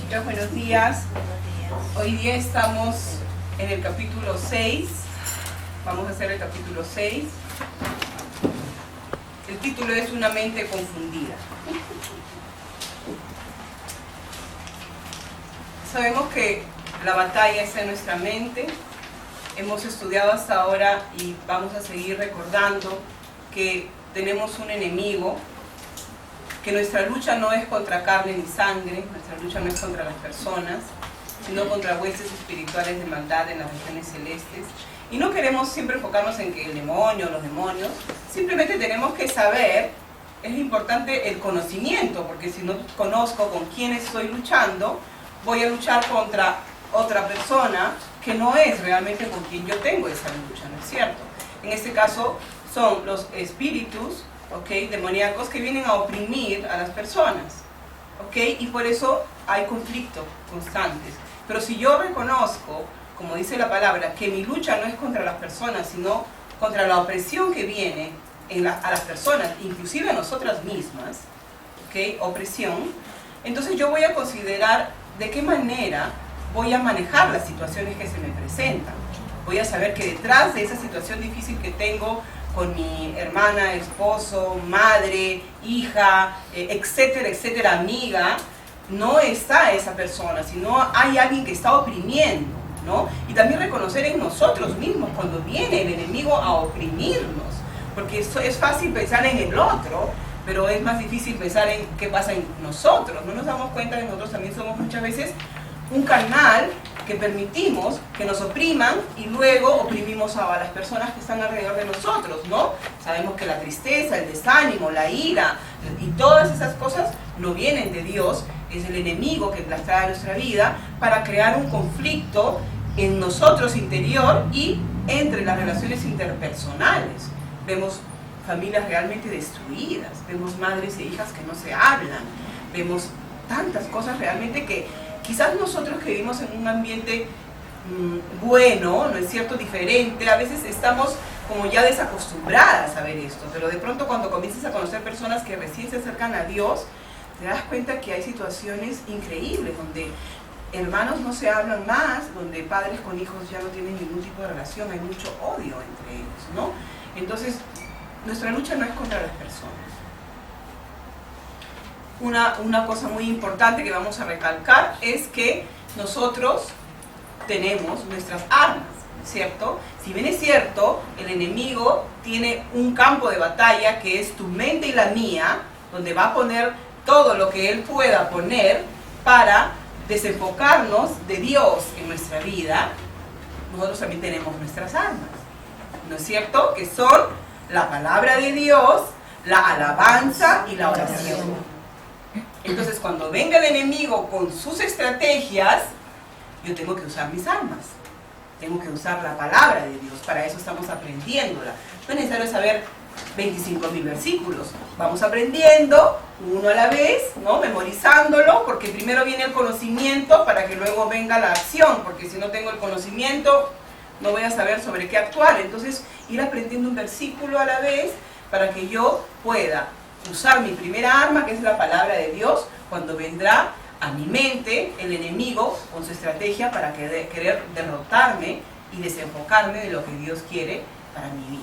chicas, buenos días. Hoy día estamos en el capítulo 6. Vamos a hacer el capítulo 6. El título es Una mente confundida. Sabemos que la batalla está en nuestra mente. Hemos estudiado hasta ahora y vamos a seguir recordando que tenemos un enemigo, que nuestra lucha no es contra carne ni sangre, nuestra lucha no es contra las personas, sino contra huestes espirituales de maldad en las regiones celestes. Y no queremos siempre enfocarnos en que el demonio, los demonios, simplemente tenemos que saber, es importante el conocimiento, porque si no conozco con quién estoy luchando, voy a luchar contra otra persona que no es realmente con quien yo tengo esa lucha, ¿no es cierto? En este caso son los espíritus, demoníacos, que vienen a oprimir a las personas, y por eso hay conflictos constantes. Pero si yo reconozco, como dice la palabra, que mi lucha no es contra las personas, sino contra la opresión que viene a las personas, inclusive a nosotras mismas, opresión, entonces yo voy a considerar de qué manera voy a manejar las situaciones que se me presentan. Voy a saber que detrás de esa situación difícil que tengo con mi hermana, esposo, madre, hija, etcétera, etcétera, amiga, no está esa persona, sino hay alguien que está oprimiendo, ¿no? Y también reconocer en nosotros mismos cuando viene el enemigo a oprimirnos, porque es fácil pensar en el otro, pero es más difícil pensar en qué pasa en nosotros. No nos damos cuenta que nosotros también somos muchas veces un canal que permitimos que nos opriman y luego oprimimos a las personas que están alrededor de nosotros, ¿no? Sabemos que la tristeza, el desánimo, la ira y todas esas cosas no vienen de Dios, es el enemigo que las trae a nuestra vida para crear un conflicto en nosotros interior y entre las relaciones interpersonales. Vemos familias realmente destruidas, vemos madres e hijas que no se hablan, vemos tantas cosas realmente que quizás nosotros que vivimos en un ambiente bueno, ¿no es cierto?, diferente, a veces estamos como ya desacostumbradas a ver esto, pero de pronto cuando comienzas a conocer personas que recién se acercan a Dios, te das cuenta que hay situaciones increíbles donde hermanos no se hablan más, donde padres con hijos ya no tienen ningún tipo de relación, hay mucho odio entre ellos, ¿no? Entonces, nuestra lucha no es contra las personas. Una cosa muy importante que vamos a recalcar es que nosotros tenemos nuestras armas, ¿cierto? Si bien es cierto, el enemigo tiene un campo de batalla que es tu mente y la mía, donde va a poner todo lo que él pueda poner para desenfocarnos de Dios en nuestra vida. Nosotros también tenemos nuestras armas, ¿no es cierto? Que son la palabra de Dios, la alabanza y la oración. Entonces, cuando venga el enemigo con sus estrategias, yo tengo que usar mis armas. Tengo que usar la palabra de Dios. Para eso estamos aprendiéndola. No es necesario saber 25.000 versículos. Vamos aprendiendo uno a la vez, ¿no? Memorizándolo, porque primero viene el conocimiento para que luego venga la acción. Porque si no tengo el conocimiento, no voy a saber sobre qué actuar. Entonces, ir aprendiendo un versículo a la vez para que yo pueda usar mi primera arma, que es la palabra de Dios, cuando vendrá a mi mente el enemigo con su estrategia para querer derrotarme y desenfocarme de lo que Dios quiere para mi vida.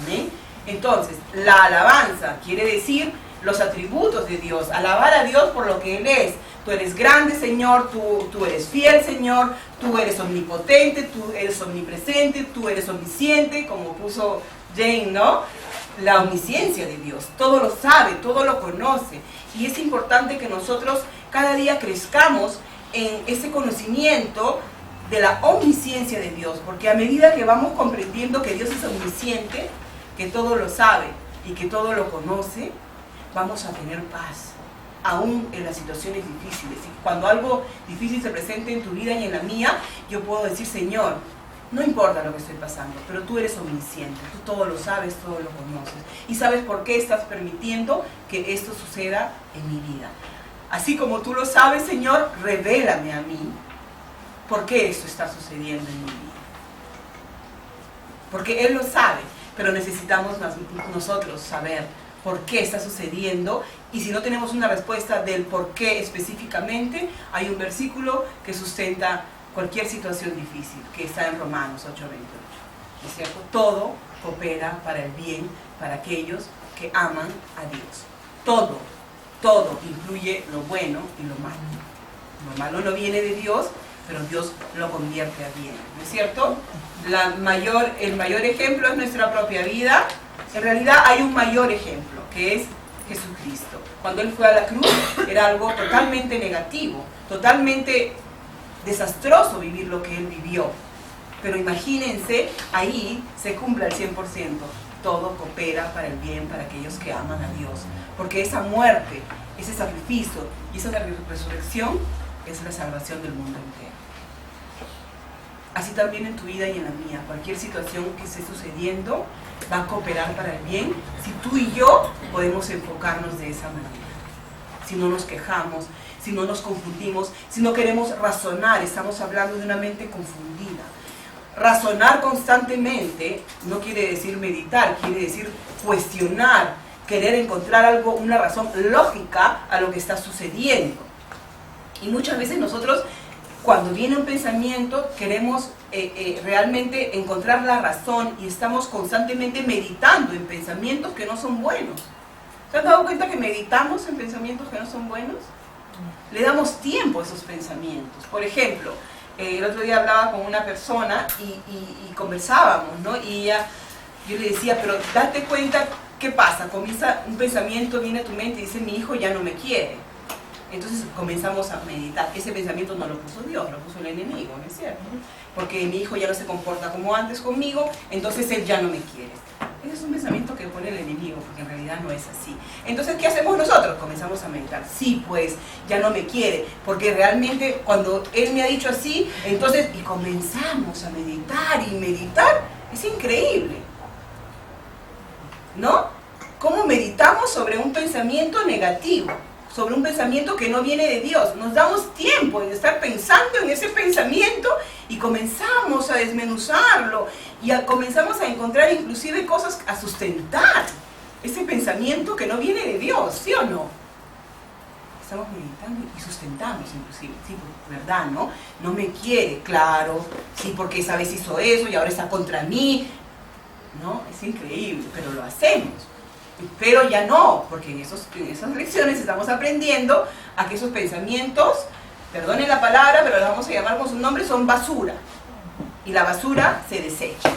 ¿Amén? Entonces, la alabanza quiere decir los atributos de Dios, alabar a Dios por lo que Él es. Tú eres grande, Señor, tú eres fiel, Señor, tú eres omnipotente, tú eres omnipresente, tú eres omnisciente, como puso Jane, ¿no? La omnisciencia de Dios, todo lo sabe, todo lo conoce, y es importante que nosotros cada día crezcamos en ese conocimiento de la omnisciencia de Dios, porque a medida que vamos comprendiendo que Dios es omnisciente, que todo lo sabe y que todo lo conoce, vamos a tener paz, aún en las situaciones difíciles. Y cuando algo difícil se presente en tu vida y en la mía, yo puedo decir, Señor, no importa lo que estoy pasando, pero tú eres omnisciente, tú todo lo sabes, todo lo conoces. Y sabes por qué estás permitiendo que esto suceda en mi vida. Así como tú lo sabes, Señor, revélame a mí por qué esto está sucediendo en mi vida. Porque Él lo sabe, pero necesitamos nosotros saber por qué está sucediendo, y si no tenemos una respuesta del por qué específicamente, hay un versículo que sustenta cualquier situación difícil, que está en Romanos 8:28. ¿Es cierto? Todo coopera para el bien para aquellos que aman a Dios. Todo incluye lo bueno y lo malo. Lo malo no viene de Dios, pero Dios lo convierte a bien, ¿no es cierto? El mayor ejemplo es nuestra propia vida. En realidad hay un mayor ejemplo, que es Jesucristo. Cuando Él fue a la cruz era algo totalmente negativo, totalmente desastroso vivir lo que Él vivió. Pero imagínense, ahí se cumple al 100%. Todo coopera para el bien para aquellos que aman a Dios. Porque esa muerte, ese sacrificio y esa resurrección es la salvación del mundo entero. Así también en tu vida y en la mía, cualquier situación que esté sucediendo va a cooperar para el bien si tú y yo podemos enfocarnos de esa manera. Si no nos quejamos, si no nos confundimos, si no queremos razonar, estamos hablando de una mente confundida. Razonar constantemente no quiere decir meditar, quiere decir cuestionar, querer encontrar algo, una razón lógica a lo que está sucediendo. Y muchas veces nosotros, cuando viene un pensamiento, queremos realmente encontrar la razón y estamos constantemente meditando en pensamientos que no son buenos. ¿Se han dado cuenta que meditamos en pensamientos que no son buenos? Le damos tiempo a esos pensamientos. Por ejemplo, el otro día hablaba con una persona y conversábamos, ¿no? Y yo le decía, pero date cuenta, ¿qué pasa? Comienza un pensamiento, viene a tu mente y dice, mi hijo ya no me quiere. Entonces comenzamos a meditar. Ese pensamiento no lo puso Dios, lo puso el enemigo, ¿no es cierto? Porque mi hijo ya no se comporta como antes conmigo, entonces él ya no me quiere. Ese es un pensamiento que pone el enemigo, porque en realidad no es así. Entonces, ¿qué hacemos nosotros? Comenzamos a meditar. Sí, pues, ya no me quiere, porque realmente cuando él me ha dicho así, entonces, y comenzamos a meditar y meditar, es increíble, ¿no? ¿Cómo meditamos sobre un pensamiento negativo? Sobre un pensamiento que no viene de Dios. Nos damos tiempo en estar pensando en ese pensamiento y comenzamos a desmenuzarlo y comenzamos a encontrar inclusive cosas a sustentar ese pensamiento que no viene de Dios, ¿sí o no? Estamos meditando y sustentamos inclusive, sí, ¿verdad, no? No me quiere, claro, sí, porque esa vez hizo eso y ahora está contra mí. No, es increíble, pero lo hacemos. Pero ya no, porque en esas lecciones estamos aprendiendo a que esos pensamientos, perdonen la palabra, pero los vamos a llamar con su nombre, son basura. Y la basura se desecha.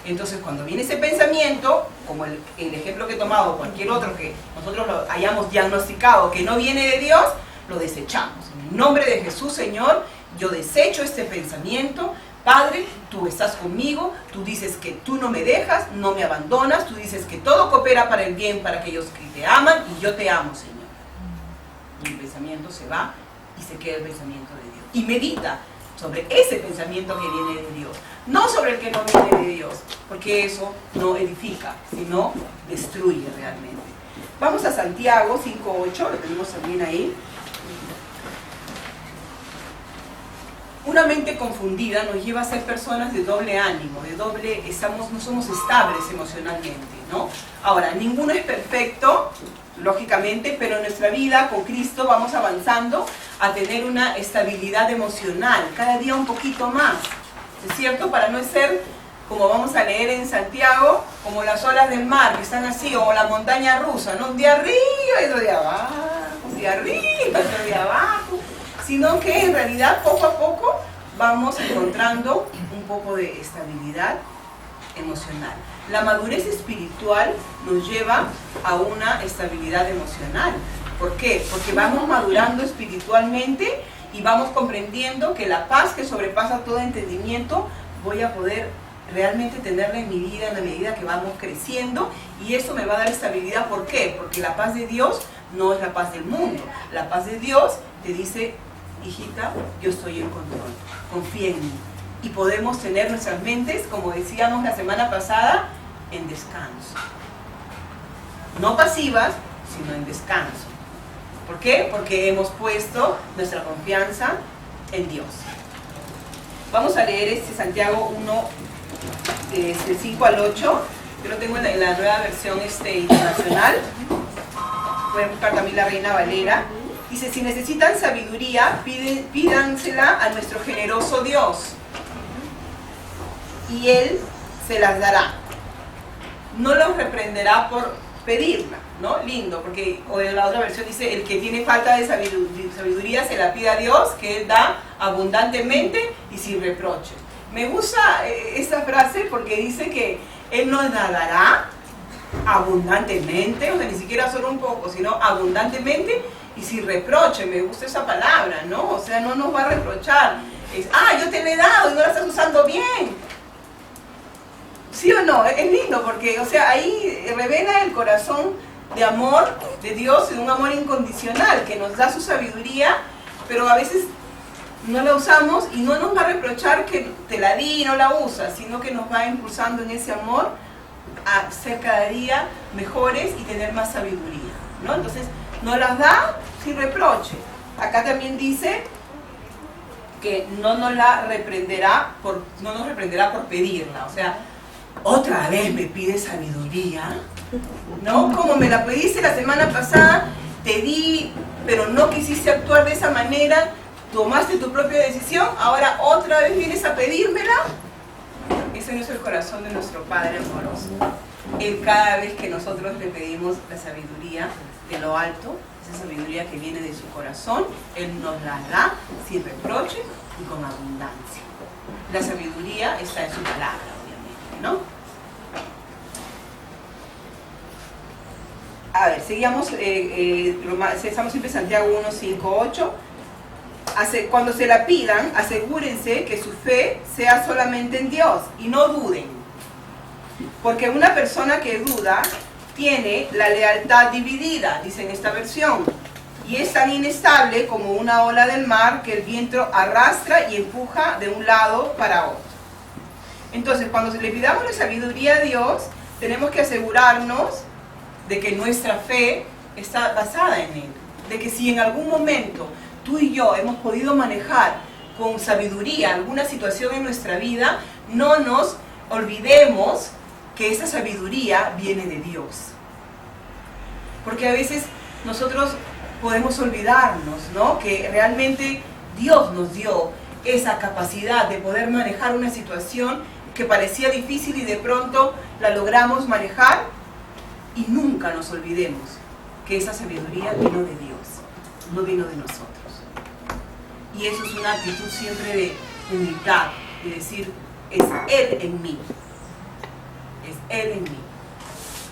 Entonces, cuando viene ese pensamiento, como el ejemplo que he tomado, cualquier otro que nosotros lo hayamos diagnosticado que no viene de Dios, lo desechamos. En el nombre de Jesús, Señor, yo desecho este pensamiento. Padre, tú estás conmigo, tú dices que tú no me dejas, no me abandonas, tú dices que todo coopera para el bien para aquellos que te aman y yo te amo, Señor. Y el pensamiento se va y se queda el pensamiento de Dios. Y medita sobre ese pensamiento que viene de Dios, no sobre el que no viene de Dios, porque eso no edifica, sino destruye realmente. Vamos a Santiago 5:8, lo tenemos también ahí. Una mente confundida nos lleva a ser personas de doble ánimo, no somos estables emocionalmente, ¿no? Ahora, ninguno es perfecto, lógicamente, pero en nuestra vida con Cristo vamos avanzando a tener una estabilidad emocional, cada día un poquito más, ¿es cierto? Para no ser, como vamos a leer en Santiago, como las olas del mar, que están así, o la montaña rusa, ¿no? Un día arriba y otro día abajo, un día arriba y otro día abajo, sino que en realidad poco a poco vamos encontrando un poco de estabilidad emocional. La madurez espiritual nos lleva a una estabilidad emocional. ¿Por qué? Porque vamos madurando espiritualmente y vamos comprendiendo que la paz que sobrepasa todo entendimiento voy a poder realmente tenerla en mi vida en la medida que vamos creciendo, y eso me va a dar estabilidad. ¿Por qué? Porque la paz de Dios no es la paz del mundo. La paz de Dios te dice, hijita, yo estoy en control, confía en mí. Y podemos tener nuestras mentes, como decíamos la semana pasada, en descanso. No pasivas, sino en descanso. ¿Por qué? Porque hemos puesto nuestra confianza en Dios. Vamos a leer Santiago 1, 5 al 8. Yo lo tengo en la nueva versión internacional. Pueden buscar también la Reina Valera. Dice, si necesitan sabiduría, pídansela a nuestro generoso Dios, y Él se las dará. No los reprenderá por pedirla, ¿no? Lindo, porque o en la otra versión dice, el que tiene falta de sabiduría se la pida a Dios, que Él da abundantemente y sin reproche. Me gusta esta frase porque dice que Él nos la dará abundantemente, o sea, ni siquiera solo un poco, sino abundantemente y sin reproche. Me gusta esa palabra, ¿no? O sea, no nos va a reprochar. Yo te la he dado y no la estás usando bien. ¿Sí o no? Es lindo porque, o sea, ahí revela el corazón de amor de Dios, de un amor incondicional, que nos da su sabiduría, pero a veces no la usamos y no nos va a reprochar que te la di y no la usas, sino que nos va impulsando en ese amor a ser cada día mejores y tener más sabiduría, ¿no? Entonces, nos las da sin reproche. Acá también dice que no nos reprenderá por pedirla, o sea, otra vez me pide sabiduría, ¿no? Como me la pediste la semana pasada, te di, pero no quisiste actuar de esa manera, tomaste tu propia decisión, ahora otra vez vienes a pedírmela. Ese no es el corazón de nuestro Padre amoroso. Él, cada vez que nosotros le pedimos la sabiduría de lo alto, esa sabiduría que viene de su corazón, Él nos la da sin reproche y con abundancia. La sabiduría está en su palabra, ¿no? A ver, seguimos, estamos siempre en Santiago 1, 5, 8. Cuando se la pidan, asegúrense que su fe sea solamente en Dios y no duden. Porque una persona que duda tiene la lealtad dividida, dice en esta versión, y es tan inestable como una ola del mar que el viento arrastra y empuja de un lado para otro. Entonces, cuando le pidamos la sabiduría a Dios, tenemos que asegurarnos de que nuestra fe está basada en Él. De que si en algún momento tú y yo hemos podido manejar con sabiduría alguna situación en nuestra vida, no nos olvidemos que esa sabiduría viene de Dios. Porque a veces nosotros podemos olvidarnos, ¿no? Que realmente Dios nos dio esa capacidad de poder manejar una situación que parecía difícil y de pronto la logramos manejar, y nunca nos olvidemos que esa sabiduría vino de Dios, no vino de nosotros. Y eso es una actitud siempre de humildad, de decir, es Él en mí, es Él en mí.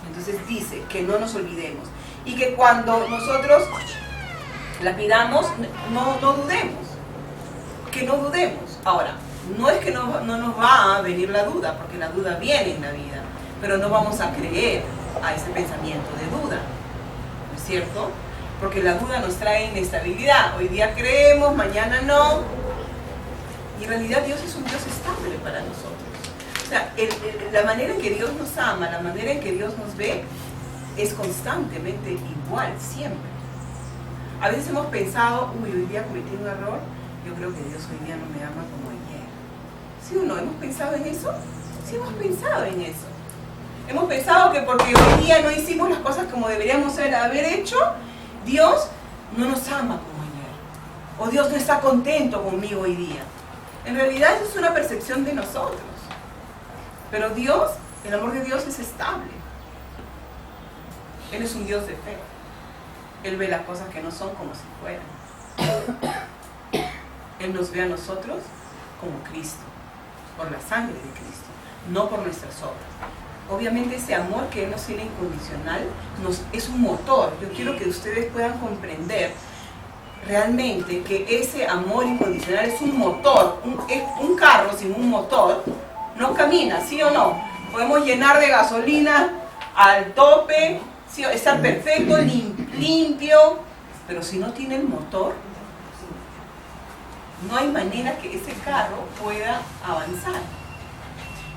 Entonces dice que no nos olvidemos y que cuando nosotros la pidamos, no dudemos, que no dudemos. Ahora, no es que no nos va a venir la duda, porque la duda viene en la vida, pero no vamos a creer a ese pensamiento de duda, ¿no es cierto? Porque la duda nos trae inestabilidad. Hoy día creemos, mañana no. Y en realidad Dios es un Dios estable para nosotros. O sea, la manera en que Dios nos ama, la manera en que Dios nos ve, es constantemente igual, siempre. A veces hemos pensado, hoy día cometí un error, yo creo que Dios hoy día no me ama como ayer. ¿Sí o no? ¿Hemos pensado en eso? Sí, hemos pensado en eso. Hemos pensado que porque hoy día no hicimos las cosas como deberíamos haber hecho, Dios no nos ama como ayer. O Dios no está contento conmigo hoy día. En realidad eso es una percepción de nosotros. Pero Dios, el amor de Dios es estable. Él es un Dios de fe. Él ve las cosas que no son como si fueran. Él nos ve a nosotros como Cristo, por la sangre de Cristo, no por nuestras obras. Obviamente ese amor que Él nos tiene incondicional es un motor. Yo quiero que ustedes puedan comprender realmente que ese amor incondicional es un motor. Un carro sin un motor no camina, ¿sí o no? Podemos llenar de gasolina al tope, ¿sí? Estar perfecto, limpio, pero si no tiene el motor, no hay manera que ese carro pueda avanzar.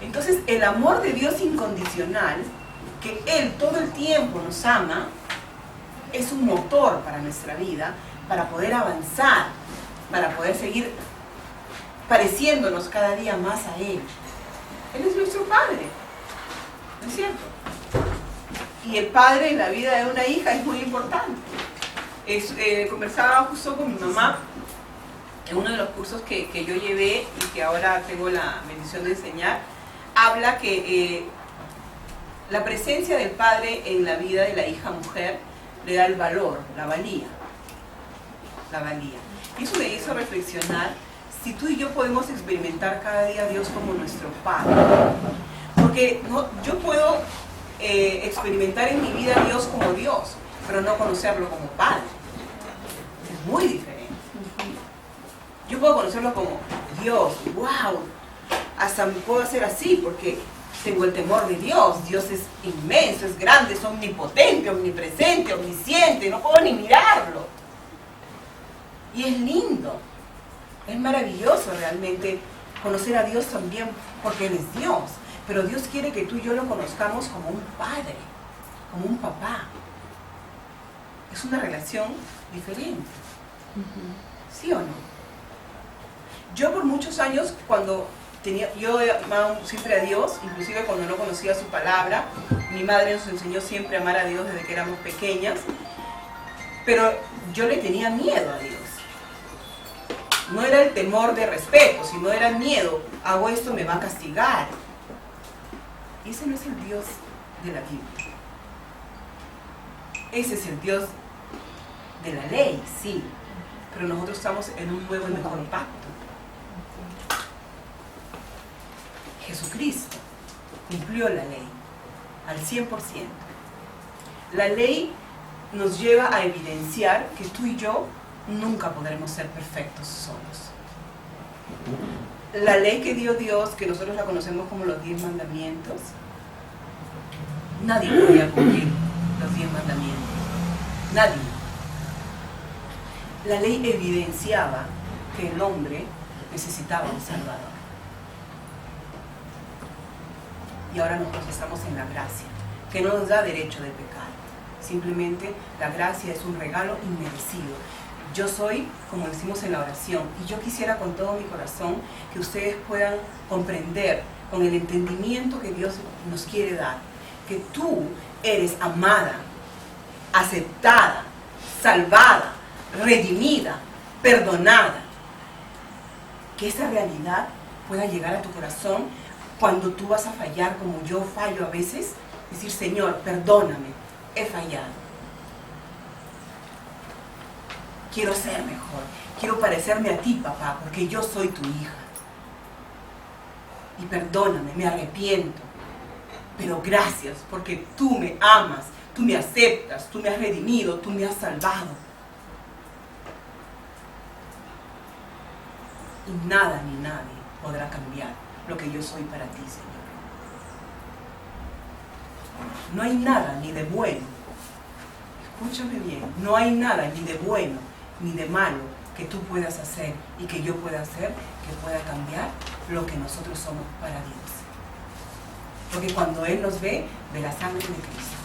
Entonces el amor de Dios incondicional, que Él todo el tiempo nos ama, es un motor para nuestra vida, para poder avanzar, para poder seguir pareciéndonos cada día más a Él. Él es nuestro Padre. ¿No es cierto? Y el padre en la vida de una hija es muy importante. Conversaba justo con mi mamá en uno de los cursos que yo llevé y que ahora tengo la bendición de enseñar. Habla que la presencia del padre en la vida de la hija mujer le da el valor, la valía. La valía. Y eso me hizo reflexionar si tú y yo podemos experimentar cada día a Dios como nuestro Padre. Porque yo puedo experimentar en mi vida a Dios como Dios, pero no conocerlo como Padre. Es muy diferente. Yo puedo conocerlo como Dios, wow, hasta me puedo hacer así porque tengo el temor de Dios. Dios es inmenso, es grande, es omnipotente, omnipresente, omnisciente, no puedo ni mirarlo. Y es lindo, es maravilloso realmente conocer a Dios también porque Él es Dios. Pero Dios quiere que tú y yo lo conozcamos como un padre, como un papá. Es una relación diferente. ¿Sí o no? Yo por muchos años, yo he amado siempre a Dios, inclusive cuando no conocía su palabra. Mi madre nos enseñó siempre a amar a Dios desde que éramos pequeñas. Pero yo le tenía miedo a Dios. No era el temor de respeto, sino era miedo. Hago esto, me va a castigar. Y ese no es el Dios de la Biblia. Ese es el Dios de la ley, sí. Pero nosotros estamos en un nuevo y mejor pacto. Jesucristo cumplió la ley al 100%. La ley nos lleva a evidenciar que tú y yo nunca podremos ser perfectos solos. La ley que dio Dios, que nosotros la conocemos como los 10 mandamientos, nadie podía cumplir los 10 mandamientos. Nadie. La ley evidenciaba que el hombre necesitaba un Salvador. Y ahora nosotros estamos en la gracia, que no nos da derecho de pecar. Simplemente la gracia es un regalo inmerecido. Yo soy, como decimos en la oración, y yo quisiera con todo mi corazón que ustedes puedan comprender con el entendimiento que Dios nos quiere dar, que tú eres amada, aceptada, salvada, redimida, perdonada. Que esa realidad pueda llegar a tu corazón cuando tú vas a fallar como yo fallo a veces. Decir, Señor, perdóname, he fallado. Quiero ser mejor, quiero parecerme a ti, papá, porque yo soy tu hija. Y perdóname, me arrepiento. Pero gracias, porque tú me amas, tú me aceptas, tú me has redimido, tú me has salvado. Y nada ni nadie podrá cambiar lo que yo soy para ti, Señor. No hay nada ni de bueno, escúchame bien, no hay nada ni de bueno ni de malo que tú puedas hacer y que yo pueda hacer que pueda cambiar lo que nosotros somos para Dios. Porque cuando Él nos ve, ve la sangre de Cristo.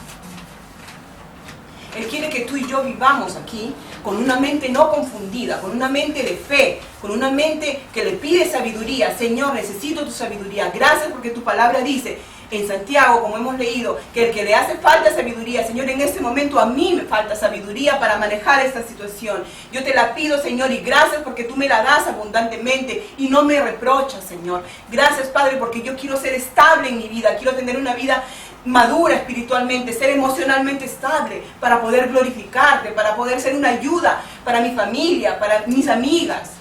Él quiere que tú y yo vivamos aquí con una mente no confundida, con una mente de fe, con una mente que le pide sabiduría. Señor, necesito tu sabiduría. Gracias porque tu palabra dice en Santiago, como hemos leído, que el que le hace falta sabiduría, Señor, en este momento a mí me falta sabiduría para manejar esta situación. Yo te la pido, Señor, y gracias porque tú me la das abundantemente y no me reprochas, Señor. Gracias, Padre, porque yo quiero ser estable en mi vida, quiero tener una vida madura espiritualmente, ser emocionalmente estable para poder glorificarte, para poder ser una ayuda para mi familia, para mis amigas.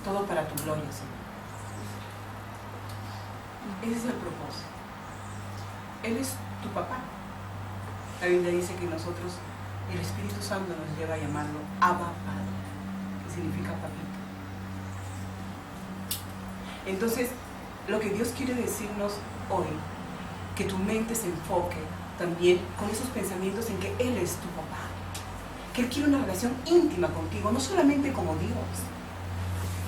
Todo para tu gloria, Señor. Ese es el propósito. Él es tu papá. La Biblia dice que nosotros, el Espíritu Santo nos lleva a llamarlo Abba Padre, que significa papito. Entonces, lo que Dios quiere decirnos hoy, que tu mente se enfoque también con esos pensamientos en que Él es tu papá, que Él quiere una relación íntima contigo, no solamente como Dios,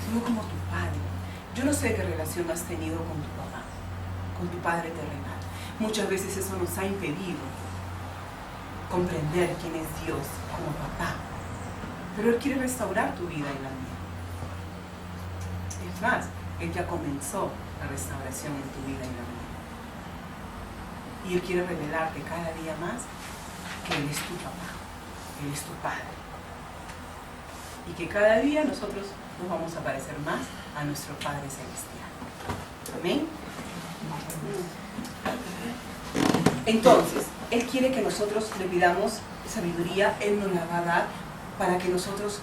sino como tu Padre. Yo no sé qué relación has tenido con tu papá, con tu Padre terrenal. Muchas veces eso nos ha impedido comprender quién es Dios como papá, pero Él quiere restaurar tu vida y la mía. Es más, Él ya comenzó la restauración en tu vida y la mía. Y Él quiere revelarte cada día más que Él es tu papá, Él es tu Padre. Y que cada día nosotros nos vamos a parecer más a nuestro Padre Celestial. Amén. Entonces, Él quiere que nosotros le pidamos sabiduría, Él nos la va a dar para que nosotros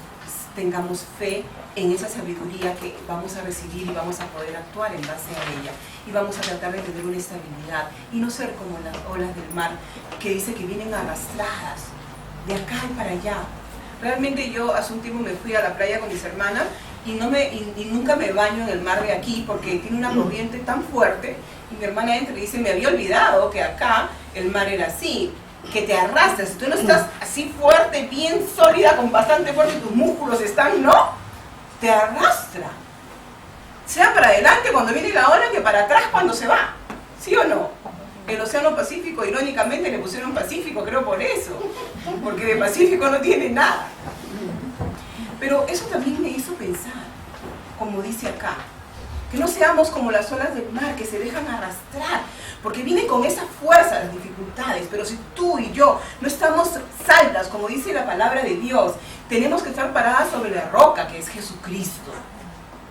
tengamos fe en esa sabiduría que vamos a recibir y vamos a poder actuar en base a ella. Y vamos a tratar de tener una estabilidad y no ser como las olas del mar que dice que vienen arrastradas de acá y para allá. Realmente yo hace un tiempo me fui a la playa con mis hermanas y nunca me baño en el mar de aquí porque tiene una corriente tan fuerte. Y mi hermana entra y dice, me había olvidado que acá el mar era así, que te arrastras. Si tú no estás así fuerte, bien sólida, con bastante fuerza, tus músculos están, ¿no? Te arrastra. Sea para adelante cuando viene la ola que para atrás cuando se va. ¿Sí o no? El Océano Pacífico, irónicamente, le pusieron Pacífico, creo por eso. Porque de Pacífico no tiene nada. Pero eso también me hizo pensar, como dice acá, que no seamos como las olas del mar que se dejan arrastrar, porque vienen con esa fuerza las dificultades. Pero si tú y yo no estamos saldas, como dice la palabra de Dios, tenemos que estar paradas sobre la roca que es Jesucristo.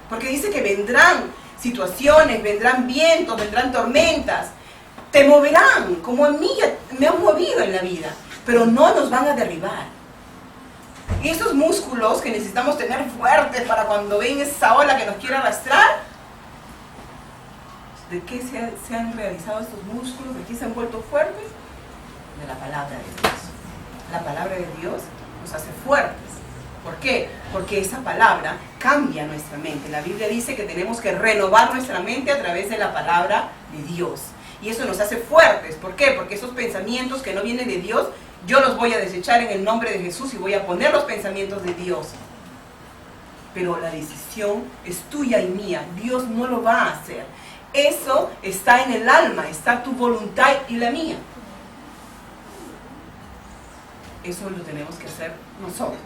Porque dice que vendrán situaciones, vendrán vientos, vendrán tormentas, te moverán, como a mí ya me han movido en la vida, pero no nos van a derribar. Y esos músculos que necesitamos tener fuertes para cuando ven esa ola que nos quiere arrastrar, ¿de qué se han realizado estos músculos? ¿De qué se han vuelto fuertes? De la palabra de Dios. La palabra de Dios nos hace fuertes. ¿Por qué? Porque esa palabra cambia nuestra mente. La Biblia dice que tenemos que renovar nuestra mente a través de la palabra de Dios. Y eso nos hace fuertes. ¿Por qué? Porque esos pensamientos que no vienen de Dios, yo los voy a desechar en el nombre de Jesús y voy a poner los pensamientos de Dios. Pero la decisión es tuya y mía. Dios no lo va a hacer. Eso está en el alma, está tu voluntad y la mía. Eso lo tenemos que hacer nosotros.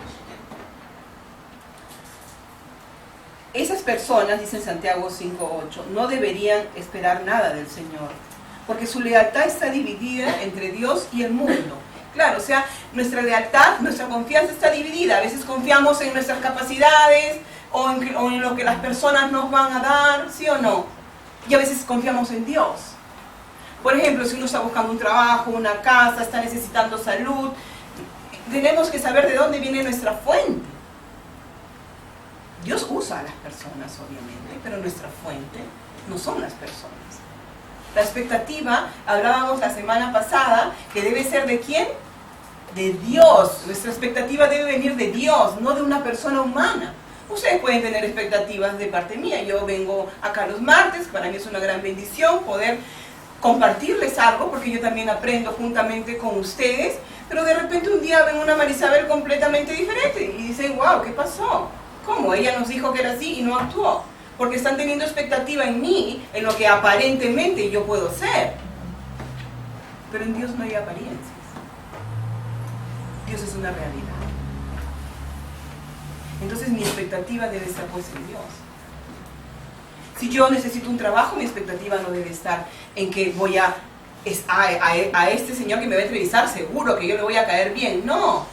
Esas personas, dice Santiago 5:8, no deberían esperar nada del Señor, porque su lealtad está dividida entre Dios y el mundo. Claro, o sea, nuestra lealtad, nuestra confianza está dividida. A veces confiamos en nuestras capacidades o en lo que las personas nos van a dar, ¿sí o no? Y a veces confiamos en Dios. Por ejemplo, si uno está buscando un trabajo, una casa, está necesitando salud, tenemos que saber de dónde viene nuestra fuente. Dios usa a las personas, obviamente, pero nuestra fuente no son las personas. La expectativa, hablábamos la semana pasada, que debe ser ¿de quién? De Dios. Nuestra expectativa debe venir de Dios, no de una persona humana. Ustedes pueden tener expectativas de parte mía. Yo vengo acá los martes, para mí es una gran bendición poder compartirles algo, porque yo también aprendo juntamente con ustedes, pero de repente un día ven una Marisabel completamente diferente y dicen, wow, ¿qué pasó? ¿Cómo? Ella nos dijo que era así y no actuó. Porque están teniendo expectativa en mí, en lo que aparentemente yo puedo ser. Pero en Dios no hay apariencias. Dios es una realidad. Entonces mi expectativa debe estar puesta en Dios. Si yo necesito un trabajo, mi expectativa no debe estar en que voy a este señor que me va a entrevistar, seguro que yo le voy a caer bien. No,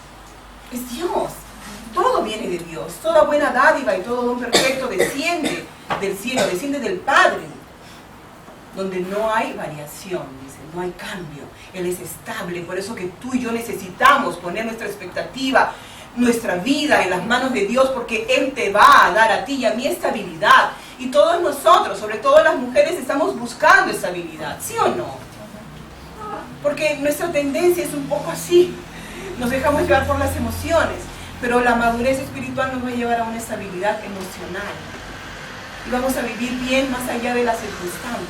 es Dios. Todo viene de Dios. Toda buena dádiva y todo don perfecto desciende del cielo, desciende del Padre, donde no hay variación, dice, no hay cambio. Él es estable. Por eso que tú y yo necesitamos poner nuestra expectativa, nuestra vida en las manos de Dios, porque Él te va a dar a ti y a mí estabilidad. Y todos nosotros, sobre todo las mujeres, estamos buscando estabilidad, ¿sí o no? Porque nuestra tendencia es un poco así, nos dejamos llevar por las emociones, pero la madurez espiritual nos va a llevar a una estabilidad emocional y vamos a vivir bien más allá de las circunstancias.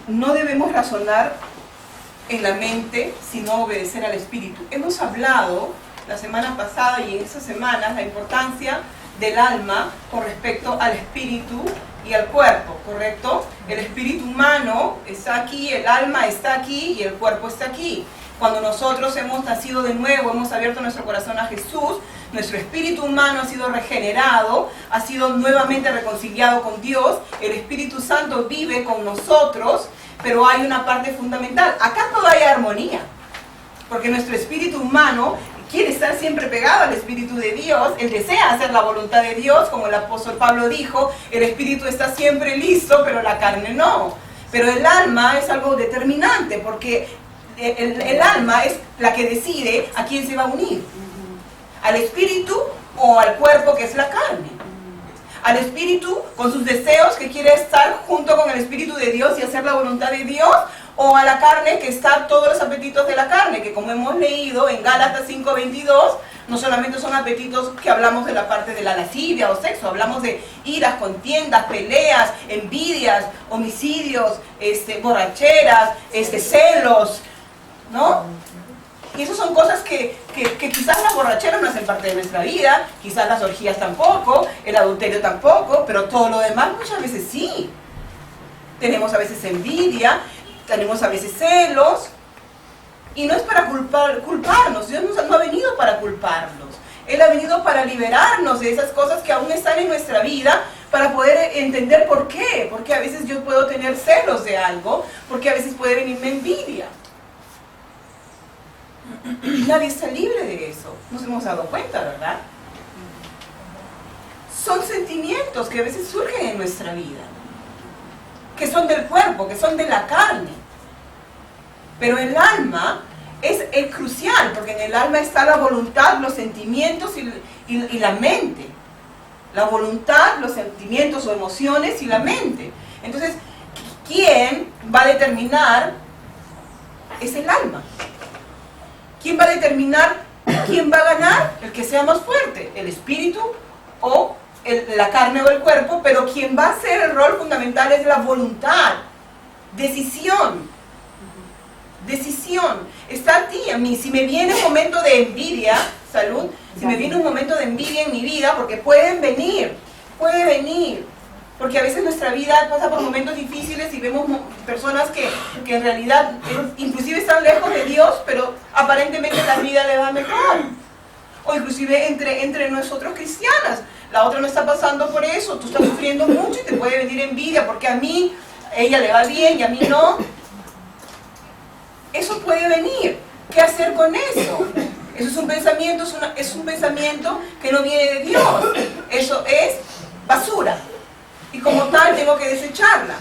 No debemos razonar en la mente, sino obedecer al Espíritu. Hemos hablado la semana pasada y en estas semanas la importancia del alma con respecto al espíritu y al cuerpo, ¿correcto? El espíritu humano está aquí, el alma está aquí y el cuerpo está aquí. Cuando nosotros hemos nacido de nuevo, hemos abierto nuestro corazón a Jesús, Nuestro espíritu humano ha sido regenerado, ha sido nuevamente reconciliado con Dios. El Espíritu Santo vive con nosotros, pero hay una parte fundamental. Acá todo hay armonía, porque nuestro espíritu humano quiere estar siempre pegado al Espíritu de Dios. Él desea hacer la voluntad de Dios, como el apóstol Pablo dijo, el espíritu está siempre listo, pero la carne no. Pero el alma es algo determinante, porque el alma es la que decide a quién se va a unir. Al espíritu o al cuerpo, que es la carne. Al espíritu con sus deseos, que quiere estar junto con el Espíritu de Dios y hacer la voluntad de Dios, o a la carne, que está todos los apetitos de la carne, que como hemos leído en Gálatas 5:22, no solamente son apetitos que hablamos de la parte de la lascivia o sexo, hablamos de iras, contiendas, peleas, envidias, homicidios, borracheras, celos, ¿no? Y esas son cosas que quizás las borracheras no hacen parte de nuestra vida, quizás las orgías tampoco, el adulterio tampoco, pero todo lo demás muchas veces sí. Tenemos a veces envidia, tenemos a veces celos, y no es para culparnos. Dios no ha venido para culparnos. Él ha venido para liberarnos de esas cosas que aún están en nuestra vida, para poder entender por qué. Porque a veces yo puedo tener celos de algo, porque a veces puede venirme envidia. Nadie está libre de eso. Nos hemos dado cuenta, ¿verdad? Son sentimientos que a veces surgen en nuestra vida, que son del cuerpo, que son de la carne. Pero el alma es crucial, porque en el alma está la voluntad, los sentimientos y la mente. La voluntad, los sentimientos o emociones y la mente. Entonces, ¿quién va a determinar? Es el alma. ¿Quién va a determinar quién va a ganar? El que sea más fuerte, el espíritu o la carne o el cuerpo, pero quien va a hacer el rol fundamental es la voluntad. Decisión. Está a ti, a mí. Si me viene un momento de envidia, salud, si me viene un momento de envidia en mi vida, porque puede venir, porque a veces nuestra vida pasa por momentos difíciles y vemos personas que en realidad inclusive están lejos de Dios, pero aparentemente la vida le va mejor. O inclusive entre nosotros cristianas, la otra no está pasando por eso, tú estás sufriendo mucho y te puede venir envidia, porque a mí, ella le va bien y a mí no. Eso puede venir. ¿Qué hacer con eso? Eso es un pensamiento, es un pensamiento que no viene de Dios. Eso es basura. Y como tal tengo que desecharla.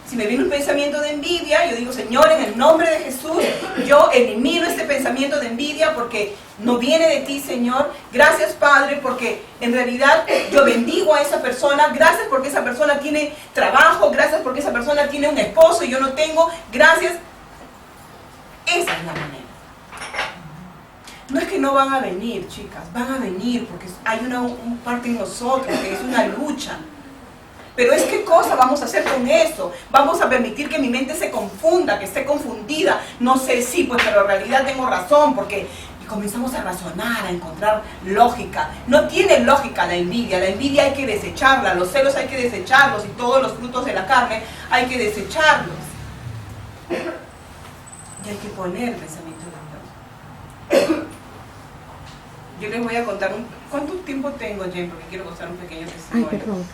Si me viene un pensamiento de envidia, yo digo, Señor, en el nombre de Jesús, yo elimino este pensamiento de envidia porque no viene de ti, Señor. Gracias, Padre, porque en realidad yo bendigo a esa persona. Gracias porque esa persona tiene trabajo. Gracias porque esa persona tiene un esposo y yo no tengo. Gracias. Esa es la manera. No es que no van a venir, chicas, van a venir porque hay una parte en nosotros que es una lucha. Pero es qué cosa vamos a hacer con eso. Vamos a permitir que mi mente se confunda, que esté confundida. No sé si, pues, pero en realidad tengo razón, porque y comenzamos a razonar, a encontrar lógica. No tiene lógica la envidia hay que desecharla, los celos hay que desecharlos y todos los frutos de la carne hay que desecharlos. Y hay que poner el pensamiento de Dios. Yo les voy a contar ¿cuánto tiempo tengo, Jen? Porque quiero contar un pequeño testimonio. Ay, perdón,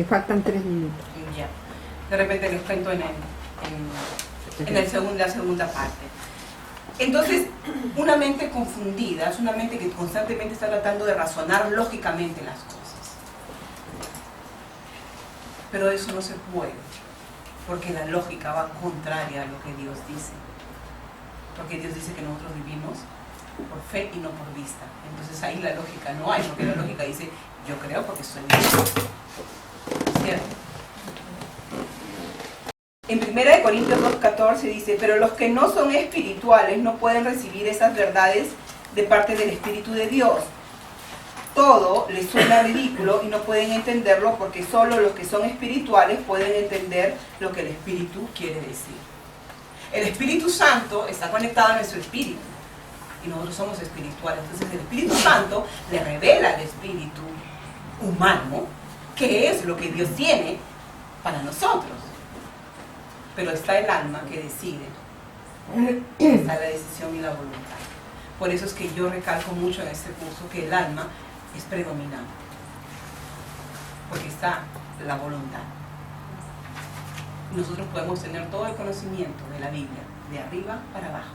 faltan 3 minutos. Ya. De repente les cuento en la segunda parte. Entonces, una mente confundida es una mente que constantemente está tratando de razonar lógicamente las cosas. Pero eso no se puede, porque la lógica va contraria a lo que Dios dice. Porque Dios dice que nosotros vivimos por fe y no por vista. Entonces ahí la lógica no hay, porque la lógica dice, yo creo porque soy Dios. ¿Cierto? En 1 Corintios 2:14 dice, pero los que no son espirituales no pueden recibir esas verdades de parte del Espíritu de Dios. Todo les suena ridículo y no pueden entenderlo porque solo los que son espirituales pueden entender lo que el Espíritu quiere decir. El Espíritu Santo está conectado a nuestro espíritu y nosotros somos espirituales. Entonces el Espíritu Santo le revela al espíritu humano qué es lo que Dios tiene para nosotros. Pero está el alma que decide. Está la decisión y la voluntad. Por eso es que yo recalco mucho en este curso que el alma es predominante, porque está la voluntad. Nosotros podemos tener todo el conocimiento de la Biblia, de arriba para abajo,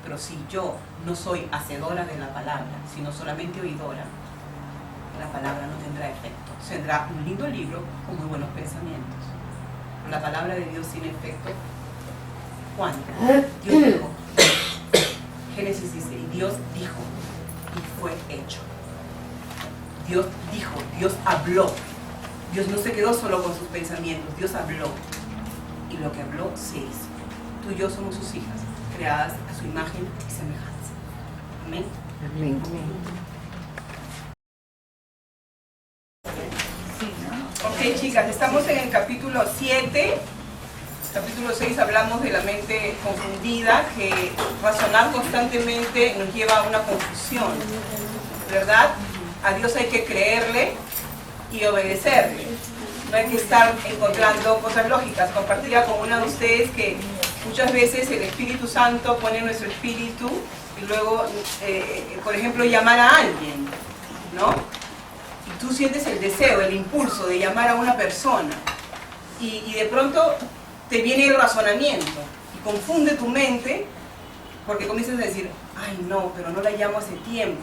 pero si yo no soy hacedora de la palabra, sino solamente oidora, la palabra no tendrá efecto. Tendrá un lindo libro con muy buenos pensamientos. La palabra de Dios sin efecto. ¿Cuándo? Dios dijo. Génesis dice, y Dios dijo, y fue hecho. Dios dijo, Dios habló. Dios no se quedó solo con sus pensamientos, Dios habló. Y lo que habló se hizo. Tú y yo somos sus hijas, creadas a su imagen y semejanza. Amén. Amén. Ok, chicas, estamos en el capítulo 7. Capítulo 6 hablamos de la mente confundida, que razonar constantemente nos lleva a una confusión, ¿verdad? A Dios hay que creerle y obedecerle. No hay que estar encontrando cosas lógicas. Compartía con una de ustedes que muchas veces el Espíritu Santo pone en nuestro espíritu y luego, por ejemplo, llamar a alguien, ¿no? Y tú sientes el deseo, el impulso de llamar a una persona y de pronto te viene el razonamiento y confunde tu mente porque comienzas a decir, ay no, pero no la llamo hace tiempo.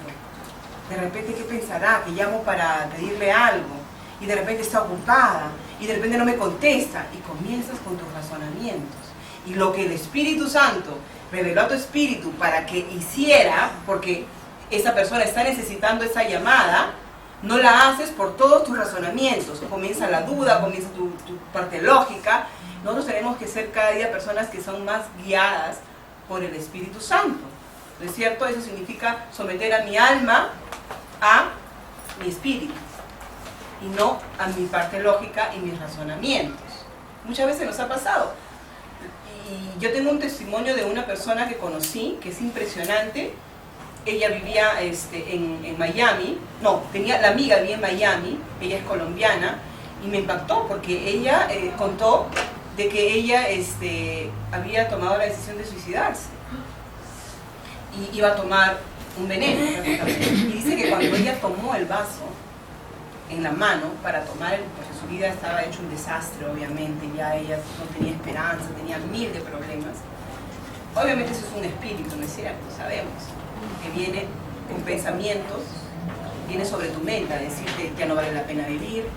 De repente, ¿qué pensará? Que llamo para pedirle algo y de repente está ocupada y de repente no me contesta y comienzas con tus razonamientos. Y lo que el Espíritu Santo reveló a tu espíritu para que hiciera, porque esa persona está necesitando esa llamada, no la haces por todos tus razonamientos. Comienza la duda, comienza tu parte lógica. Nosotros tenemos que ser cada día personas que son más guiadas por el Espíritu Santo. ¿No es cierto? Eso significa someter a mi alma a mi espíritu y no a mi parte lógica y mis razonamientos. Muchas veces nos ha pasado. Y yo tengo un testimonio de una persona que conocí, que es impresionante. Ella vivía en Miami, no, la amiga vivía en Miami, ella es colombiana, y me impactó porque ella contó de que ella había tomado la decisión de suicidarse y iba a tomar un veneno prácticamente. Y dice que cuando ella tomó el vaso en la mano para tomar, porque su vida estaba hecho un desastre, obviamente, ya ella no tenía esperanza, tenía mil de problemas. Obviamente eso es un espíritu, ¿no es cierto? Sabemos que viene con pensamientos, viene sobre tu mente a decirte ya no vale la pena vivir,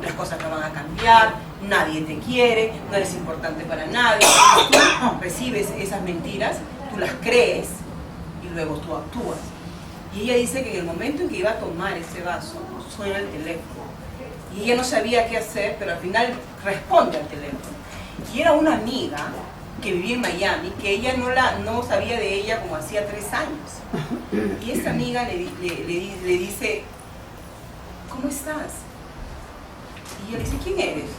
las cosas no van a cambiar, nadie te quiere, no eres importante para nadie. Tú recibes esas mentiras, tú las crees y luego tú actúas. Y ella dice que en el momento en que iba a tomar ese vaso, suena el teléfono. Y ella no sabía qué hacer, pero al final responde al teléfono. Y era una amiga que vivía en Miami, que ella no sabía de ella como hacía 3 años. Y esta amiga le dice, ¿cómo estás? Y ella le dice, ¿quién eres?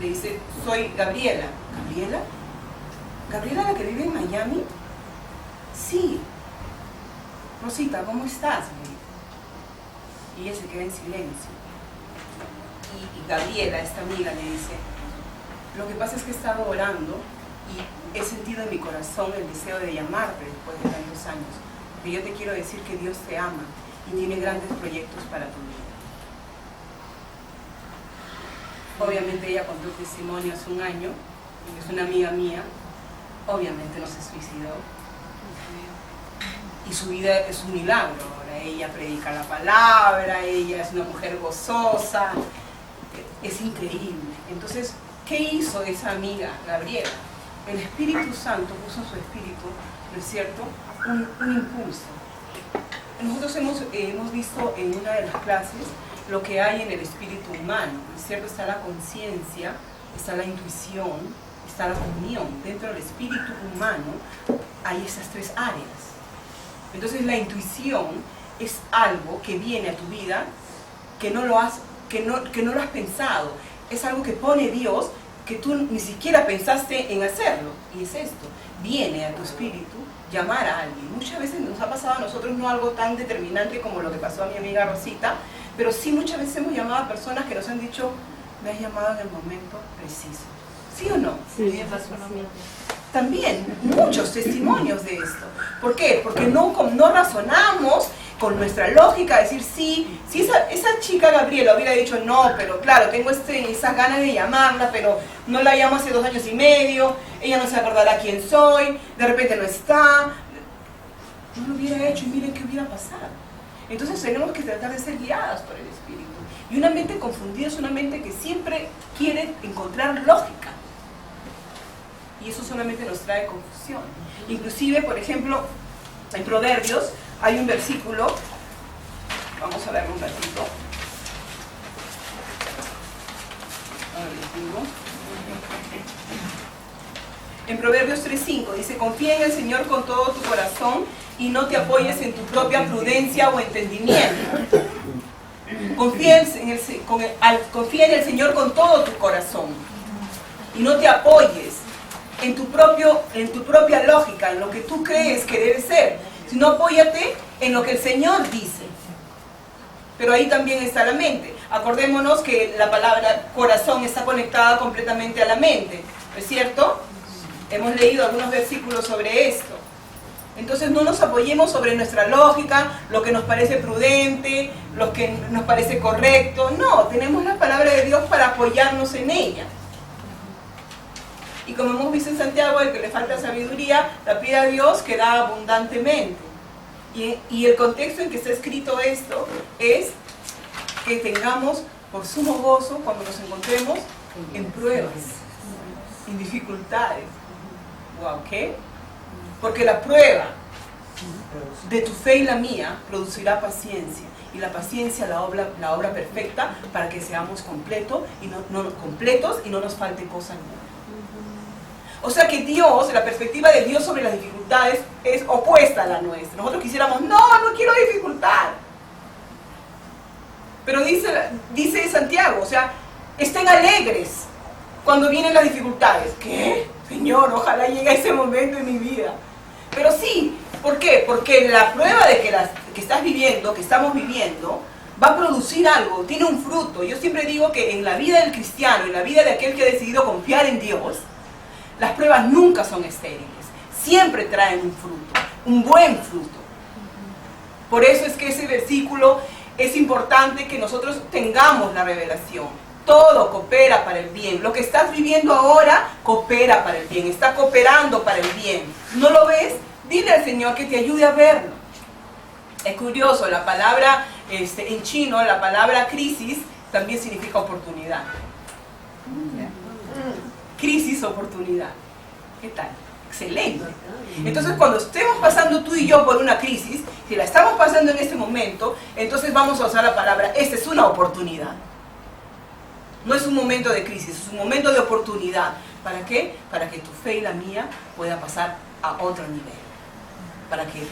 Le dice, soy Gabriela. ¿Gabriela? ¿Gabriela la que vive en Miami? Sí. Rosita, ¿cómo estás? Y ella se queda en silencio. Y Gabriela, esta amiga, le dice, lo que pasa es que he estado orando y he sentido en mi corazón el deseo de llamarte después de tantos años. Que yo te quiero decir que Dios te ama y tiene grandes proyectos para tu vida. Obviamente ella contó el testimonio hace un año, es una amiga mía, obviamente no se suicidó. Y su vida es un milagro. Ahora ella predica la palabra, ella es una mujer gozosa, es increíble. Entonces, ¿qué hizo esa amiga, Gabriela? El Espíritu Santo puso en su espíritu, ¿no es cierto?, un impulso. Nosotros hemos visto en una de las clases lo que hay en el espíritu humano, ¿no es cierto? Está la conciencia, está la intuición, está la comunión. Dentro del espíritu humano hay esas 3 áreas. Entonces la intuición es algo que viene a tu vida que no lo has pensado. Es algo que pone Dios que tú ni siquiera pensaste en hacerlo. Y es esto, viene a tu espíritu llamar a alguien. Muchas veces nos ha pasado a nosotros no algo tan determinante como lo que pasó a mi amiga Rosita, pero sí muchas veces hemos llamado a personas que nos han dicho, me has llamado en el momento preciso. ¿Sí o no? Sí, me pasó lo mismo. también muchos testimonios de esto. ¿Por qué? Porque no razonamos con nuestra lógica, decir sí, si esa chica Gabriela hubiera dicho no, pero claro, tengo esas ganas de llamarla, pero no la llamo hace 2 años y medio, ella no se acordará quién soy, de repente no está, no lo hubiera hecho y miren qué hubiera pasado. Entonces tenemos que tratar de ser guiadas por el Espíritu. Y una mente confundida es una mente que siempre quiere encontrar lógica. Y eso solamente nos trae confusión. Inclusive, por ejemplo, en Proverbios hay un versículo, vamos a verlo un ratito. A ver, les digo. En Proverbios 3:5 dice: confía en el Señor con todo tu corazón y no te apoyes en tu propia prudencia o entendimiento. Confía en el Señor con todo tu corazón y no te apoyes en tu propia lógica, en lo que tú crees que debe ser, sino apóyate en lo que el Señor dice. Pero ahí también está la mente. Acordémonos que la palabra corazón está conectada completamente a la mente, ¿no es cierto? Hemos leído algunos versículos sobre esto. Entonces no nos apoyemos sobre nuestra lógica, lo que nos parece prudente, lo que nos parece correcto. No, tenemos la palabra de Dios para apoyarnos en ella. Y como hemos visto en Santiago, el que le falta sabiduría, la pide a Dios que da abundantemente. Y el contexto en que está escrito esto es que tengamos por sumo gozo cuando nos encontremos en pruebas, en dificultades. Wow, ¿qué? Porque la prueba de tu fe y la mía producirá paciencia. Y la paciencia, la obra perfecta, para que seamos completos y no nos falte cosa alguna. O sea que Dios, la perspectiva de Dios sobre las dificultades es opuesta a la nuestra. Nosotros quisiéramos, no quiero dificultad. Pero dice Santiago, o sea, estén alegres cuando vienen las dificultades. ¿Qué? Señor, ojalá llegue ese momento en mi vida. Pero sí, ¿por qué? Porque la prueba de que estás viviendo, que estamos viviendo, va a producir algo, tiene un fruto. Yo siempre digo que en la vida del cristiano, en la vida de aquel que ha decidido confiar en Dios, las pruebas nunca son estériles, siempre traen un fruto, un buen fruto. Por eso es que ese versículo es importante que nosotros tengamos la revelación. Todo coopera para el bien. Lo que estás viviendo ahora coopera para el bien, está cooperando para el bien. ¿No lo ves? Dile al Señor que te ayude a verlo. Es curioso, la palabra en chino, la palabra crisis también significa oportunidad. Crisis, oportunidad. ¿Qué tal? Excelente. Entonces, cuando estemos pasando tú y yo por una crisis, si la estamos pasando en este momento, entonces vamos a usar la palabra, esta es una oportunidad. No es un momento de crisis, es un momento de oportunidad. ¿Para qué? Para que tu fe y la mía pueda pasar a otro nivel. Para que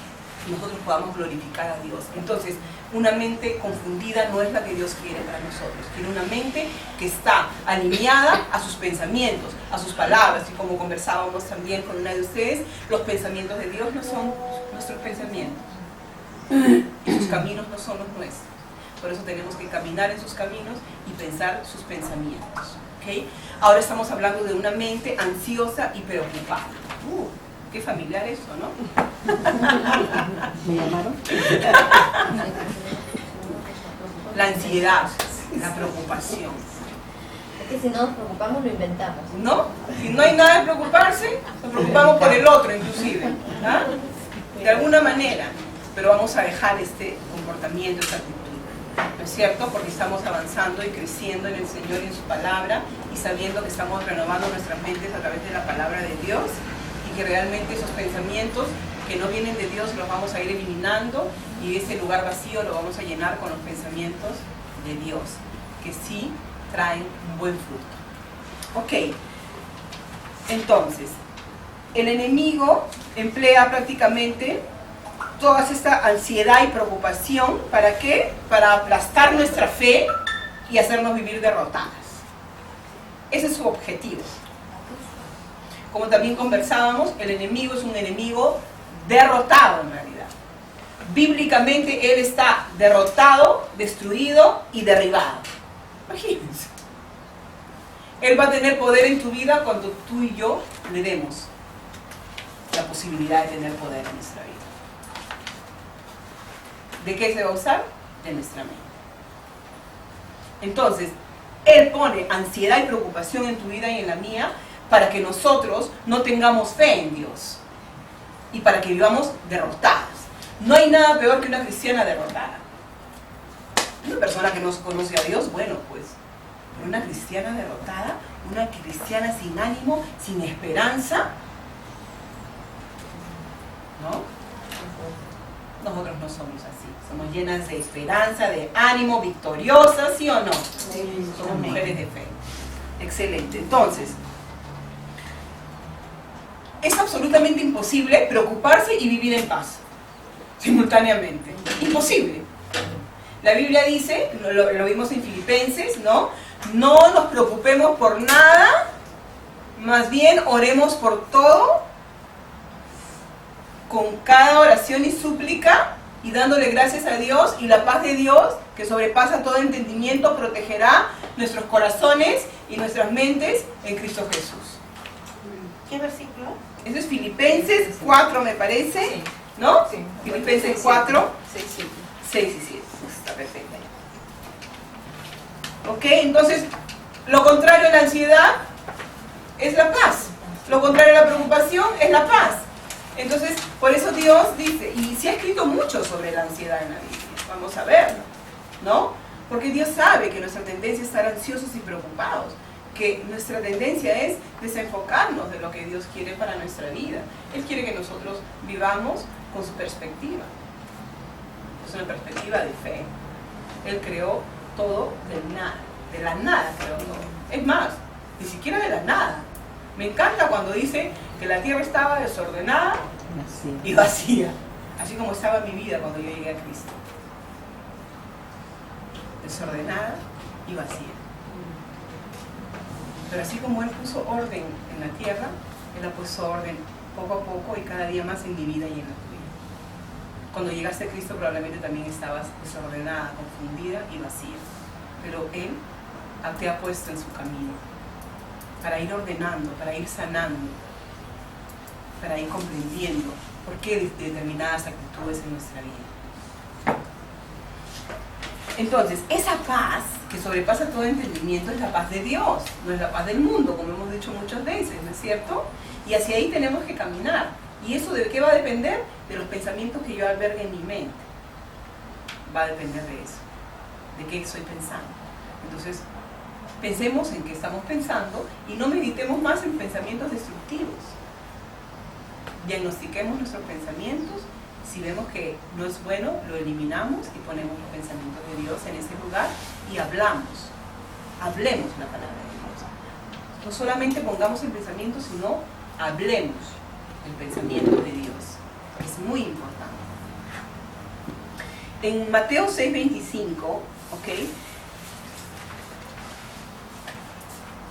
nosotros podamos glorificar a Dios. Entonces, una mente confundida no es la que Dios quiere para nosotros. Quiere una mente que está alineada a sus pensamientos, a sus palabras. Y como conversábamos también con una de ustedes, los pensamientos de Dios no son nuestros pensamientos. Y sus caminos no son los nuestros. Por eso tenemos que caminar en sus caminos y pensar sus pensamientos. ¿Okay? Ahora estamos hablando de una mente ansiosa y preocupada. Qué familiar eso, ¿no? ¿Me llamaron? La ansiedad, la preocupación. Es que si no nos preocupamos, lo inventamos. ¿No? Si no hay nada de preocuparse, nos preocupamos por el otro inclusive. ¿Ah? De alguna manera. Pero vamos a dejar este comportamiento, esta actitud. ¿No es cierto? Porque estamos avanzando y creciendo en el Señor y en su palabra y sabiendo que estamos renovando nuestras mentes a través de la palabra de Dios y que realmente esos pensamientos que no vienen de Dios los vamos a ir eliminando y ese lugar vacío lo vamos a llenar con los pensamientos de Dios, que sí traen un buen fruto. Ok, entonces, el enemigo emplea prácticamente toda esta ansiedad y preocupación, ¿para qué? Para aplastar nuestra fe y hacernos vivir derrotadas. Ese es su objetivo. Como también conversábamos, el enemigo es un enemigo derrotado en realidad. Bíblicamente él está derrotado, destruido y derribado. Imagínense. Él va a tener poder en tu vida cuando tú y yo le demos la posibilidad de tener poder en nuestra vida. ¿De qué se va a usar? De nuestra mente. Entonces, Él pone ansiedad y preocupación en tu vida y en la mía para que nosotros no tengamos fe en Dios y para que vivamos derrotadas. No hay nada peor que una cristiana derrotada. Una persona que no conoce a Dios, bueno, pues, pero una cristiana derrotada, una cristiana sin ánimo, sin esperanza, ¿no? Nosotros no somos así, somos llenas de esperanza, de ánimo, victoriosas, ¿sí o no? Sí, Somos amén. mujeres de fe. Excelente. Entonces, es absolutamente imposible preocuparse y vivir en paz simultáneamente. Imposible. La Biblia dice, lo vimos en Filipenses, ¿no? No nos preocupemos por nada, más bien oremos por todo, con cada oración y súplica, y dándole gracias a Dios, y la paz de Dios, que sobrepasa todo entendimiento, protegerá nuestros corazones y nuestras mentes en Cristo Jesús. ¿Qué versículo? Eso es Filipenses 4, me parece, Sí. ¿no? Sí. Filipenses 4, 6, 7. 6 y 7. Está perfecto. ¿Ok? Entonces, lo contrario a la ansiedad es la paz. Lo contrario a la preocupación es la paz. Entonces, por eso Dios dice, y se ha escrito mucho sobre la ansiedad en la Biblia. Vamos a verlo, ¿no? Porque Dios sabe que nuestra tendencia es estar ansiosos y preocupados. Que nuestra tendencia es desenfocarnos de lo que Dios quiere para nuestra vida. Él quiere que nosotros vivamos con su perspectiva. Es una perspectiva de fe. Él creó todo del nada. De la nada creó todo. Es más, ni siquiera de la nada. Me encanta cuando dice que la tierra estaba desordenada y vacía. Así como estaba mi vida cuando yo llegué a Cristo. Desordenada y vacía. Pero así como Él puso orden en la tierra, Él ha puesto orden poco a poco y cada día más en mi vida y en la tuya. Cuando llegaste a Cristo probablemente también estabas desordenada, confundida y vacía. Pero Él te ha puesto en su camino para ir ordenando, para ir sanando, para ir comprendiendo por qué determinadas actitudes en nuestra vida. Entonces, esa paz que sobrepasa todo entendimiento es la paz de Dios, no es la paz del mundo, como hemos dicho muchas veces, ¿no es cierto? Y hacia ahí tenemos que caminar. ¿Y eso de qué va a depender? De los pensamientos que yo albergue en mi mente. Va a depender de eso, de qué estoy pensando. Entonces, pensemos en qué estamos pensando y no meditemos más en pensamientos destructivos. Diagnostiquemos nuestros pensamientos. Si vemos que no es bueno, lo eliminamos y ponemos los pensamientos de Dios en ese lugar y hablamos. Hablemos la palabra de Dios. No solamente pongamos el pensamiento, sino hablemos el pensamiento de Dios. Es muy importante. En Mateo 6:25, ¿ok?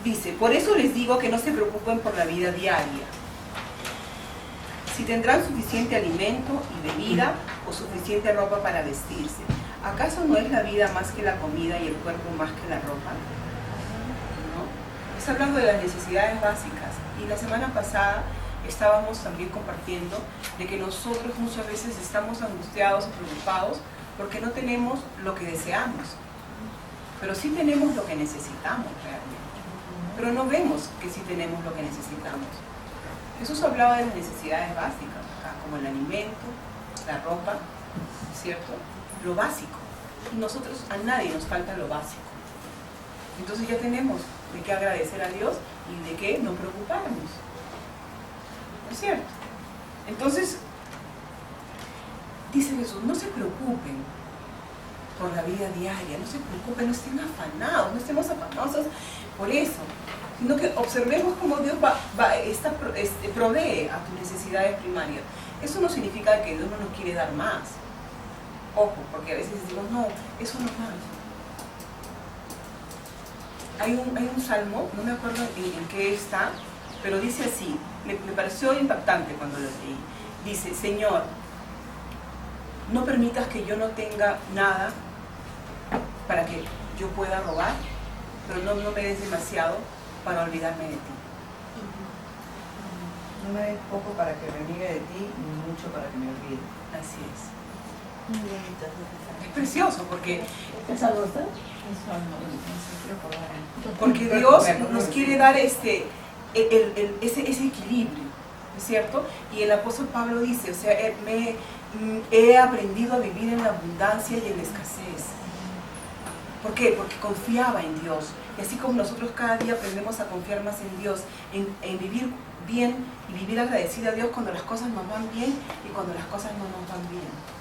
Dice, por eso les digo que no se preocupen por la vida diaria. Si tendrán suficiente alimento y bebida o suficiente ropa para vestirse. ¿Acaso no es la vida más que la comida y el cuerpo más que la ropa? ¿No? Está hablando de las necesidades básicas. Y la semana pasada estábamos también compartiendo de que nosotros muchas veces estamos angustiados y preocupados porque no tenemos lo que deseamos. Pero sí tenemos lo que necesitamos realmente. Pero no vemos que sí tenemos lo que necesitamos. Jesús hablaba de las necesidades básicas, como el alimento, la ropa, ¿cierto? Lo básico. Y nosotros, a nadie nos falta lo básico. Entonces ya tenemos de qué agradecer a Dios y de qué no preocuparnos. ¿No es cierto? Entonces, dice Jesús, no se preocupen por la vida diaria, no se preocupen, no estén afanados, no estemos afanosos por eso, sino que observemos cómo Dios provee a tus necesidades primarias. Eso no significa que Dios no nos quiere dar más. Ojo, porque a veces decimos, no, eso no es más. Hay un salmo, no me acuerdo en qué está, pero dice así, me pareció impactante cuando lo leí. Dice, Señor, no permitas que yo no tenga nada para que yo pueda robar, pero no me des demasiado para olvidarme de ti. No me des poco para que reniegue de ti, ni mucho para que me olvide. Así es. Muy bonito. Es precioso porque ¿Es algo usted? Porque Dios nos quiere dar ese equilibrio, ¿no es cierto? Y el apóstol Pablo dice, o sea, he aprendido a vivir en la abundancia y en la escasez. ¿Por qué? Porque confiaba en Dios. Y así como nosotros cada día aprendemos a confiar más en Dios, en vivir bien y vivir agradecida a Dios cuando las cosas nos van bien y cuando las cosas no nos van bien.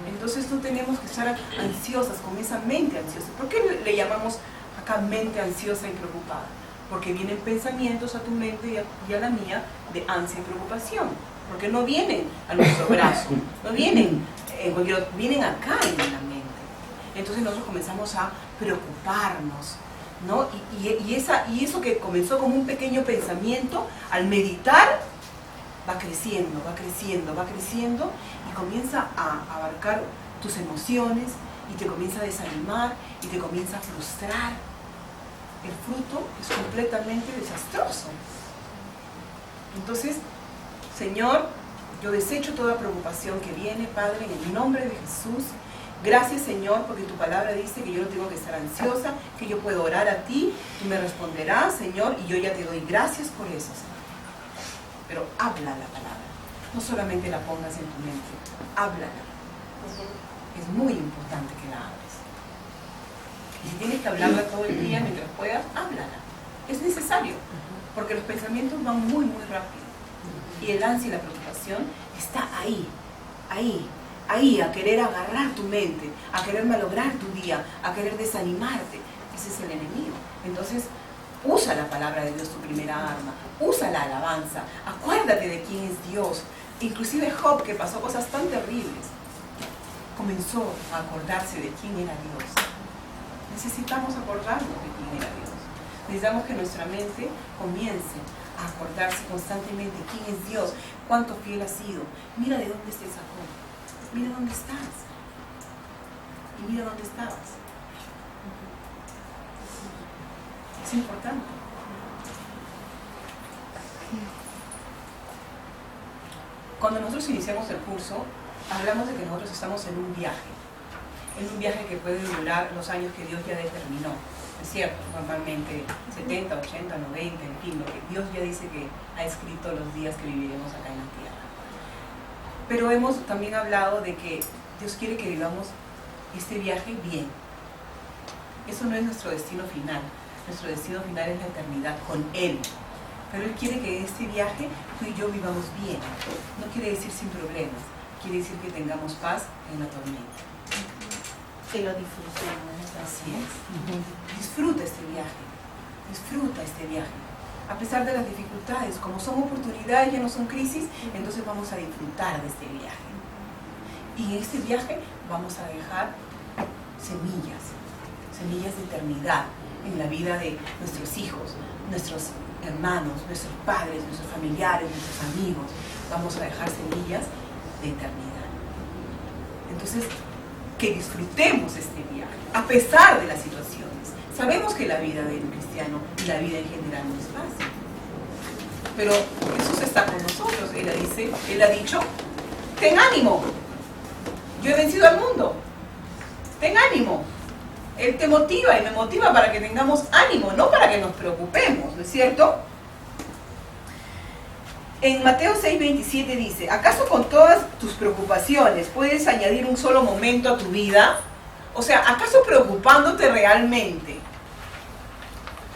Entonces no tenemos que estar ansiosas, con esa mente ansiosa. ¿Por qué le llamamos acá mente ansiosa y preocupada? Porque vienen pensamientos a tu mente y a la mía de ansia y preocupación. Porque no vienen a nuestro brazo, no vienen, vienen acá en la mente. Entonces nosotros comenzamos a preocuparnos, ¿no? Y eso que comenzó como un pequeño pensamiento, al meditar, va creciendo, va creciendo, va creciendo y comienza a abarcar tus emociones y te comienza a desanimar y te comienza a frustrar. El fruto es completamente desastroso. Entonces, Señor, yo desecho toda preocupación que viene, Padre, en el nombre de Jesús. Gracias, Señor, porque tu palabra dice que yo no tengo que estar ansiosa, que yo puedo orar a ti, tú me responderás, Señor, y yo ya te doy gracias por eso, Señor. Pero habla la palabra, no solamente la pongas en tu mente, háblala. Es muy importante que la hables. Y si tienes que hablarla todo el día mientras puedas, háblala. Es necesario, porque los pensamientos van muy, muy rápido. Y el ansia y la preocupación está ahí, a querer agarrar tu mente, a querer malograr tu día, a querer desanimarte. Ese es el enemigo. Entonces, usa la palabra de Dios, tu primera arma. Usa la alabanza. Acuérdate de quién es Dios. Inclusive Job, que pasó cosas tan terribles, comenzó a acordarse de quién era Dios. Necesitamos acordarnos de quién era Dios. Necesitamos que nuestra mente comience a acordarse constantemente quién es Dios, cuánto fiel ha sido. Mira de dónde te sacó. Mira dónde estás. Y mira dónde estabas. Es importante. Cuando nosotros iniciamos el curso, hablamos de que nosotros estamos en un viaje que puede durar los años que Dios ya determinó. Es cierto, normalmente 70, 80, 90, en fin, lo que Dios ya dice que ha escrito los días que viviremos acá en la tierra. Pero hemos también hablado de que Dios quiere que vivamos este viaje bien. Eso no es nuestro destino final. Nuestro destino final es la eternidad con Él. Pero Él quiere que en este viaje tú y yo vivamos bien. No quiere decir sin problemas. Quiere decir que tengamos paz en la tormenta. Que lo disfrutemos. Así es. Disfruta este viaje. Disfruta este viaje. A pesar de las dificultades, como son oportunidades, ya no son crisis, entonces vamos a disfrutar de este viaje. Y en este viaje vamos a dejar semillas de eternidad en la vida de nuestros hijos, nuestros hermanos, nuestros padres, nuestros familiares, nuestros amigos. Vamos a dejar semillas de eternidad. Entonces, que disfrutemos este viaje, a pesar de las situaciones. Sabemos que la vida del cristiano y la vida en general no es fácil. Pero Jesús está con nosotros. Él ha dicho, ten ánimo. Yo he vencido al mundo. Ten ánimo. Él te motiva y me motiva para que tengamos ánimo, no para que nos preocupemos, ¿no es cierto? En Mateo 6:27 dice, ¿acaso con todas tus preocupaciones puedes añadir un solo momento a tu vida? O sea, ¿acaso preocupándote realmente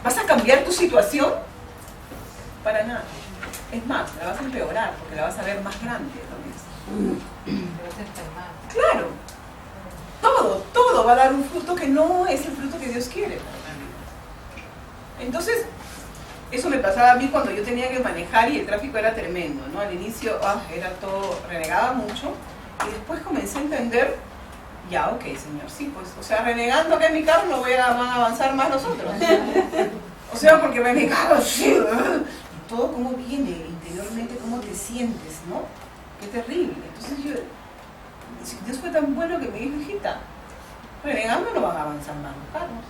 vas a cambiar tu situación? Para nada. Es más, la vas a empeorar porque la vas a ver más grande. Te vas a enfermar. Claro. Todo va a dar un fruto que no es el fruto que Dios quiere. Entonces, eso me pasaba a mí cuando yo tenía que manejar y el tráfico era tremendo, ¿no? Al inicio era todo, renegaba mucho y después comencé a entender, ya, ok, Señor, sí, pues, o sea, renegando que en mi carro no van a avanzar más nosotros. O sea, porque renegaba así, y todo cómo viene interiormente, cómo te sientes, ¿no? Qué terrible. Entonces Dios fue tan bueno que me dijo, hijita, renegando no van a avanzar más los carros.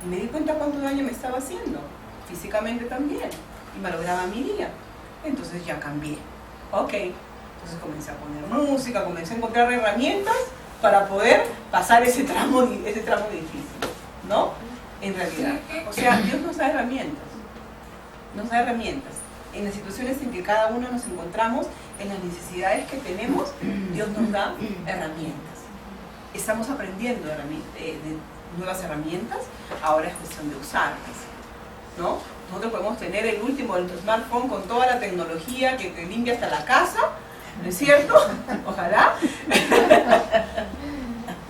Y me di cuenta cuánto daño me estaba haciendo, físicamente también. y malograba mi día. Entonces ya cambié. Ok, entonces comencé a poner música, comencé a encontrar herramientas para poder pasar ese tramo difícil, ¿no? En realidad, o sea, Dios nos da herramientas, en las situaciones en que cada uno nos encontramos, en las necesidades que tenemos, Dios nos da herramientas. Estamos aprendiendo de nuevas herramientas, ahora es cuestión de usarlas, ¿no? Nosotros podemos tener el último del smartphone con toda la tecnología que te limpia hasta la casa, ¿no es cierto? Ojalá.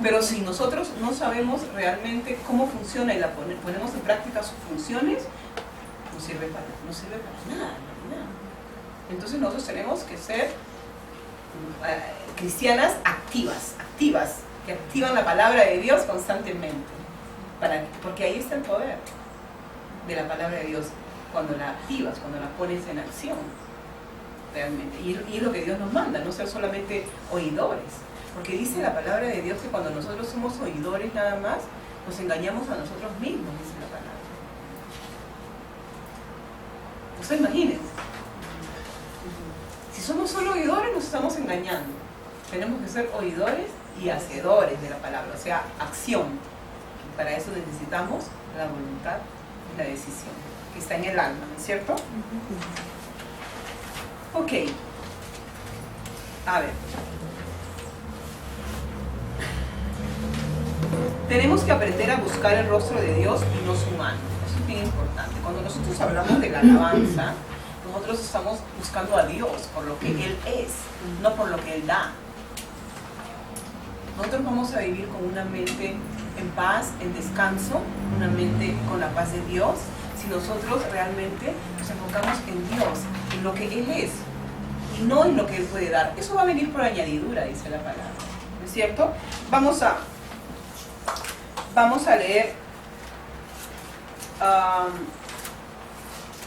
Pero si nosotros no sabemos realmente cómo funciona y ponemos en práctica sus funciones, no sirve para nada. Entonces nosotros tenemos que ser cristianas activas, que activan la palabra de Dios constantemente, porque ahí está el poder de la palabra de Dios, cuando la activas, cuando la pones en acción, realmente. Y es lo que Dios nos manda, no ser solamente oidores. Porque dice la palabra de Dios que cuando nosotros somos oidores nada más, nos engañamos a nosotros mismos, dice la palabra. O sea, imagínense. Si somos solo oidores, nos estamos engañando. Tenemos que ser oidores y hacedores de la palabra, o sea, acción. Y para eso necesitamos la voluntad y la decisión, que está en el alma, ¿no es cierto? Ok. A ver. Tenemos que aprender a buscar el rostro de Dios y no su mano. Eso es bien importante. Cuando nosotros hablamos de la alabanza, nosotros estamos buscando a Dios por lo que Él es, no por lo que Él da. Nosotros vamos a vivir con una mente en paz, en descanso, una mente con la paz de Dios, si nosotros realmente nos enfocamos en Dios, en lo que Él es, y no en lo que Él puede dar. Eso va a venir por añadidura, dice la palabra. ¿No es cierto? Vamos a leer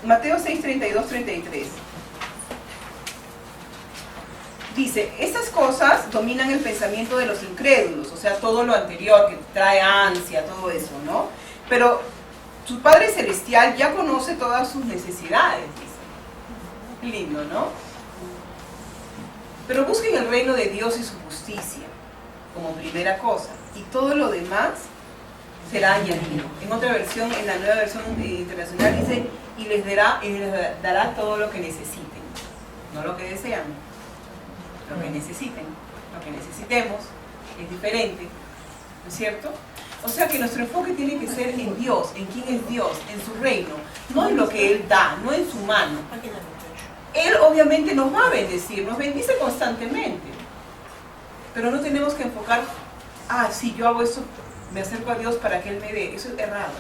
Mateo 6, 32, 33. Dice, estas cosas dominan el pensamiento de los incrédulos, o sea, todo lo anterior que trae ansia, todo eso, ¿no? Pero su Padre Celestial ya conoce todas sus necesidades, dice. Lindo, ¿no? Pero busquen el reino de Dios y su justicia como primera cosa, y todo lo demás será añadido. En otra versión, en la nueva versión internacional dice, y les dará todo lo que necesiten, no lo que desean, lo que necesiten, lo que necesitemos, es diferente, ¿no es cierto? O sea que nuestro enfoque tiene que ser en Dios, en quién es Dios, en su reino, no en lo que Él da, no en su mano. Él obviamente nos va a bendecir, nos bendice constantemente, pero no tenemos que enfocar, si yo hago esto, me acerco a Dios para que Él me dé. Eso es errado,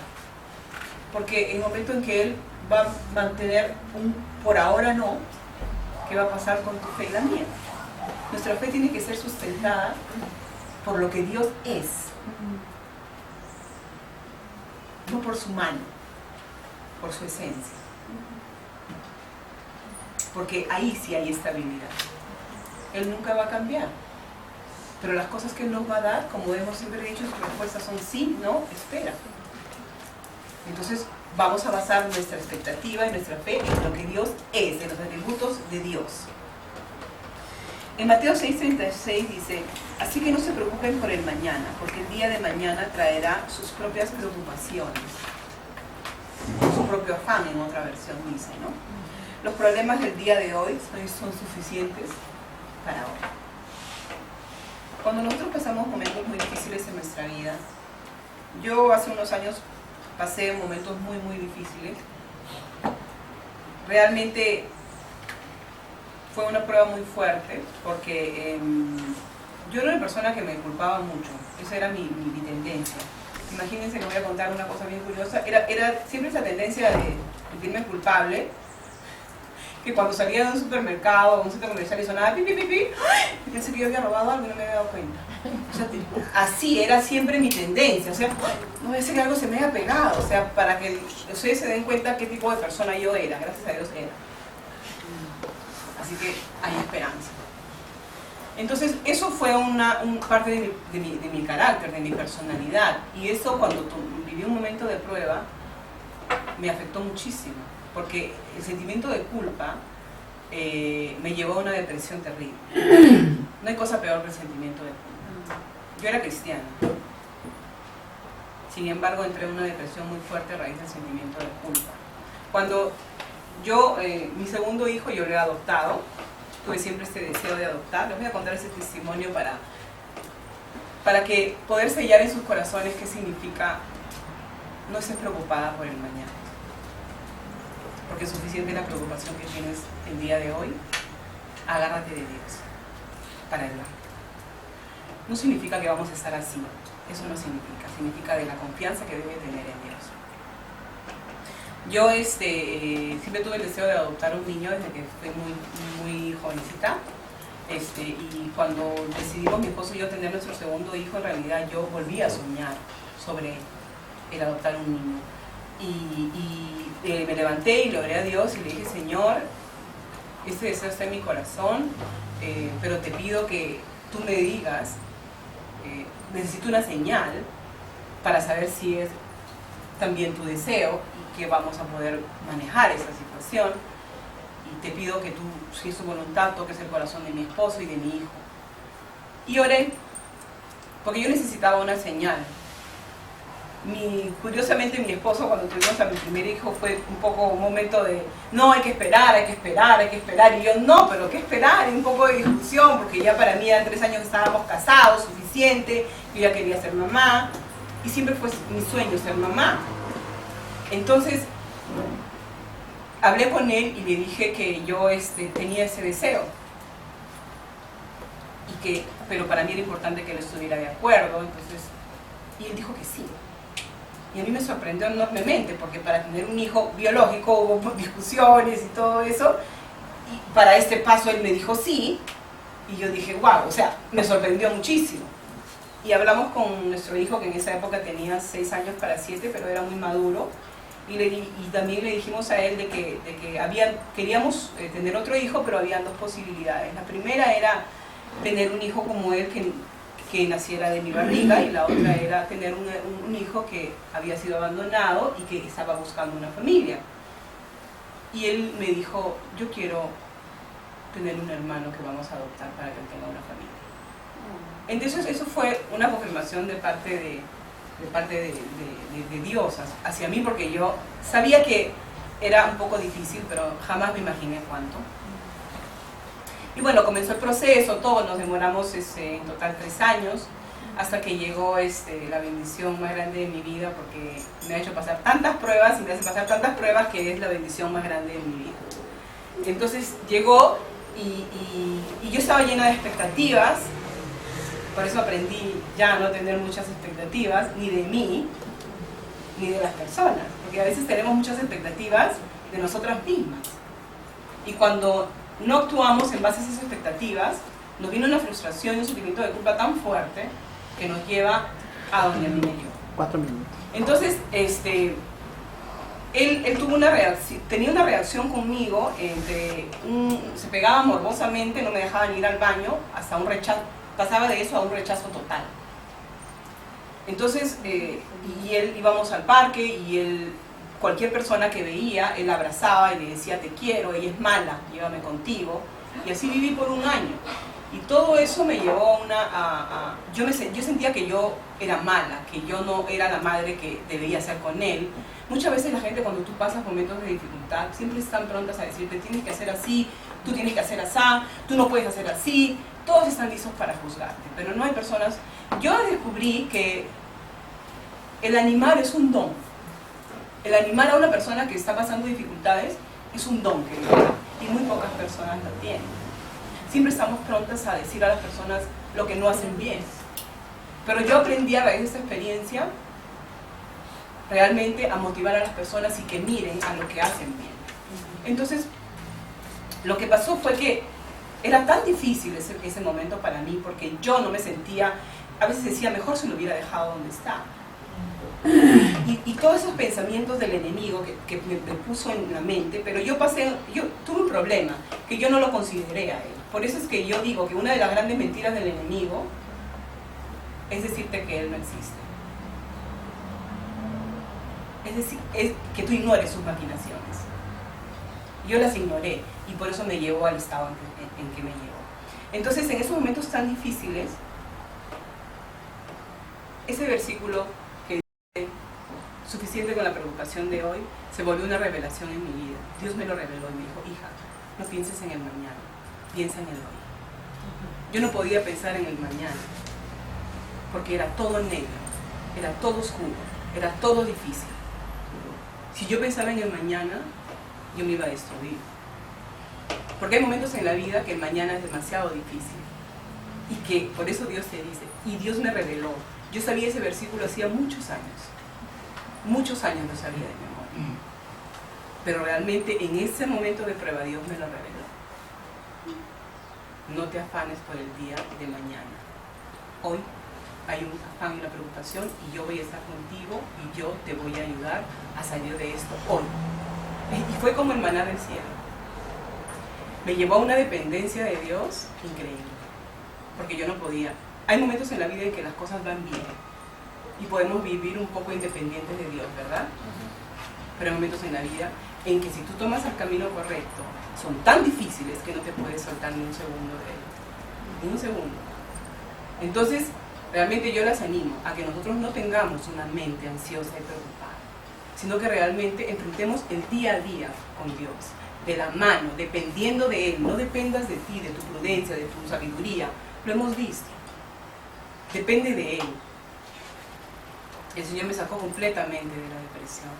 porque en el momento en que Él va a mantener un por ahora no, ¿qué va a pasar con tu fe y la mía? Nuestra fe tiene que ser sustentada por lo que Dios es, no por su mano, por su esencia, porque ahí sí hay estabilidad. Él nunca va a cambiar, pero las cosas que Él nos va a dar, como hemos siempre dicho, sus respuestas son sí, no, espera. Entonces vamos a basar nuestra expectativa y nuestra fe en lo que Dios es, en los atributos de Dios. En Mateo 6:36 dice, así que no se preocupen por el mañana, porque el día de mañana traerá sus propias preocupaciones, su propio afán, en otra versión dice, ¿no? Los problemas del día de hoy son suficientes para hoy. Cuando nosotros pasamos momentos muy difíciles en nuestra vida, yo hace unos años pasé momentos muy, muy difíciles. Realmente fue una prueba muy fuerte, porque yo era una persona que me culpaba mucho. Esa era mi tendencia. Imagínense que voy a contar una cosa bien curiosa. Era siempre esa tendencia de sentirme culpable, que cuando salía de un supermercado o un centro comercial y sonaba pi, pi, pi, pi, pensé que yo había robado algo y no me había dado cuenta. O sea, así era siempre mi tendencia. O sea, no voy a decir que algo se me haya pegado, o sea, para que ustedes se den cuenta qué tipo de persona yo era. Gracias a Dios era. Así que hay esperanza. Entonces, eso fue una parte de mi carácter, de mi personalidad. Y eso, cuando viví un momento de prueba, me afectó muchísimo. porque el sentimiento de culpa me llevó a una depresión terrible. No hay cosa peor que el sentimiento de culpa. Yo era cristiana, sin embargo entré en una depresión muy fuerte a raíz del sentimiento de culpa. Cuando yo, mi segundo hijo, yo lo he adoptado, tuve siempre este deseo de adoptar. Les voy a contar ese testimonio para que poder sellar en sus corazones qué significa no estés preocupada por el mañana, porque es suficiente la preocupación que tienes el día de hoy. Agárrate de Dios para el hoy. No significa que vamos a estar así, eso no significa, significa de la confianza que debe tener en Dios. Yo siempre tuve el deseo de adoptar un niño desde que fui muy jovencita. Y cuando decidimos mi esposo y yo tener nuestro segundo hijo, en realidad yo volví a soñar sobre el adoptar un niño. Me levanté y le oré a Dios y le dije: Señor, este deseo está en mi corazón, pero te pido que tú me digas, necesito una señal para saber si es también tu deseo y que vamos a poder manejar esa situación. Y te pido que tú, si es tu voluntad, toques el corazón de mi esposo y de mi hijo. Y oré, porque yo necesitaba una señal. Curiosamente mi esposo, cuando tuvimos a mi primer hijo, fue un poco un momento de no, hay que esperar, hay que esperar, hay que esperar. Y yo, no, pero ¿qué esperar? Y un poco de discusión, porque ya para mí eran 3 años que estábamos casados, suficiente. Yo ya quería ser mamá y siempre fue mi sueño ser mamá. Entonces hablé con él y le dije que yo tenía ese deseo, pero para mí era importante que él estuviera de acuerdo. Y él dijo que sí. Y a mí me sorprendió enormemente, porque para tener un hijo biológico hubo discusiones y todo eso, y para este paso él me dijo sí, y yo dije wow, o sea, me sorprendió muchísimo. Y hablamos con nuestro hijo, que en esa época tenía 6 años para 7, pero era muy maduro. Y también le dijimos a él de que queríamos tener otro hijo, pero había 2 posibilidades. La primera era tener un hijo como él que naciera de mi barriga, y la otra era tener un hijo que había sido abandonado y que estaba buscando una familia. Y él me dijo: yo quiero tener un hermano que vamos a adoptar para que él tenga una familia. Entonces eso fue una confirmación de parte de Dios hacia mí, porque yo sabía que era un poco difícil, pero jamás me imaginé cuánto. Y bueno, comenzó el proceso, todos nos demoramos en total 3 años, hasta que llegó la bendición más grande de mi vida, porque me ha hecho pasar tantas pruebas y me hace pasar tantas pruebas, que es la bendición más grande de mi vida. Entonces llegó y yo estaba llena de expectativas. Por eso aprendí ya a no tener muchas expectativas, ni de mí, ni de las personas. Porque a veces tenemos muchas expectativas de nosotras mismas. Y cuando no actuamos en base a esas expectativas, nos viene una frustración y un sentimiento de culpa tan fuerte que nos lleva a donde a mí me llevó. 4 minutos. Entonces, él tuvo tenía una reacción conmigo, se pegaba morbosamente, no me dejaban ir al baño, hasta un rechazo. Pasaba de eso a un rechazo total. Entonces, y él íbamos al parque y cualquier persona que veía, él la abrazaba y le decía: te quiero, ella es mala, llévame contigo. Y así viví por 1 año. Y todo eso me llevó yo sentía que yo era mala, que yo no era la madre que debía ser con él. Muchas veces la gente, cuando tú pasas momentos de dificultad, siempre están prontas a decirte: tienes que hacer así, tú tienes que hacer así, tú no puedes hacer así. Todos están listos para juzgarte, pero no hay personas. Yo descubrí que el animar es un don. El animar a una persona que está pasando dificultades es un don que Dios da, y muy pocas personas lo tienen. Siempre estamos prontas a decir a las personas lo que no hacen bien. Pero yo aprendí a raíz de esta experiencia realmente a motivar a las personas y que miren a lo que hacen bien. Entonces, lo que pasó fue que era tan difícil ese momento para mí, porque yo no me sentía, a veces decía: mejor se lo hubiera dejado donde está. Y todos esos pensamientos del enemigo que me puso en la mente, pero yo tuve un problema, que yo no lo consideré a él. Por eso es que yo digo que una de las grandes mentiras del enemigo es decirte que él no existe. Es decir, es que tú ignores sus maquinaciones. Yo las ignoré y por eso me llevó al estado en que me llevó. Entonces, en esos momentos tan difíciles, ese versículo que dice, suficiente con la preocupación de hoy, se volvió una revelación en mi vida. Dios me lo reveló y me dijo, hija, no pienses en el mañana, piensa en el hoy. Yo no podía pensar en el mañana, porque era todo negro, era todo oscuro, era todo difícil. Si yo pensaba en el mañana, yo me iba a destruir. Porque hay momentos en la vida que el mañana es demasiado difícil. Y que por eso Dios te dice, y Dios me reveló. Yo sabía ese versículo hacía muchos años lo sabía de memoria. Pero realmente en ese momento de prueba Dios me lo reveló. No te afanes por el día de mañana. Hoy hay un afán y una preocupación y yo voy a estar contigo y yo te voy a ayudar a salir de esto hoy. Y fue como el maná del cielo. Me llevó a una dependencia de Dios increíble. Porque yo no podía. Hay momentos en la vida en que las cosas van bien y podemos vivir un poco independientes de Dios, ¿verdad? Pero hay momentos en la vida en que si tú tomas el camino correcto, son tan difíciles que no te puedes soltar ni un segundo de él. Ni un segundo. Entonces, realmente yo las animo a que nosotros no tengamos una mente ansiosa y preocupada, sino que realmente enfrentemos el día a día con Dios, de la mano, dependiendo de Él. No dependas de ti, de tu prudencia, de tu sabiduría. Lo hemos visto. Depende de Él. El Señor me sacó completamente de la depresión.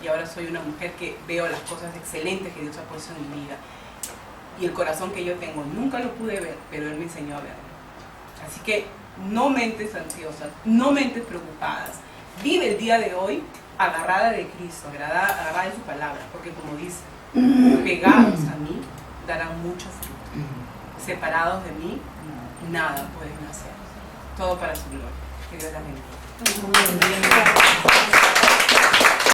Y ahora soy una mujer que veo las cosas excelentes que Dios ha puesto en mi vida. Y el corazón que yo tengo, nunca lo pude ver, pero Él me enseñó a verlo. Así que no mentes ansiosas, no mentes preocupadas. Vive el día de hoy agarrada de Cristo, agarrada de su palabra. Porque como dice, pegados a mí darán mucho fruto. Separados de mí, nada pueden hacer. Todo para su gloria. Que Dios la bendiga.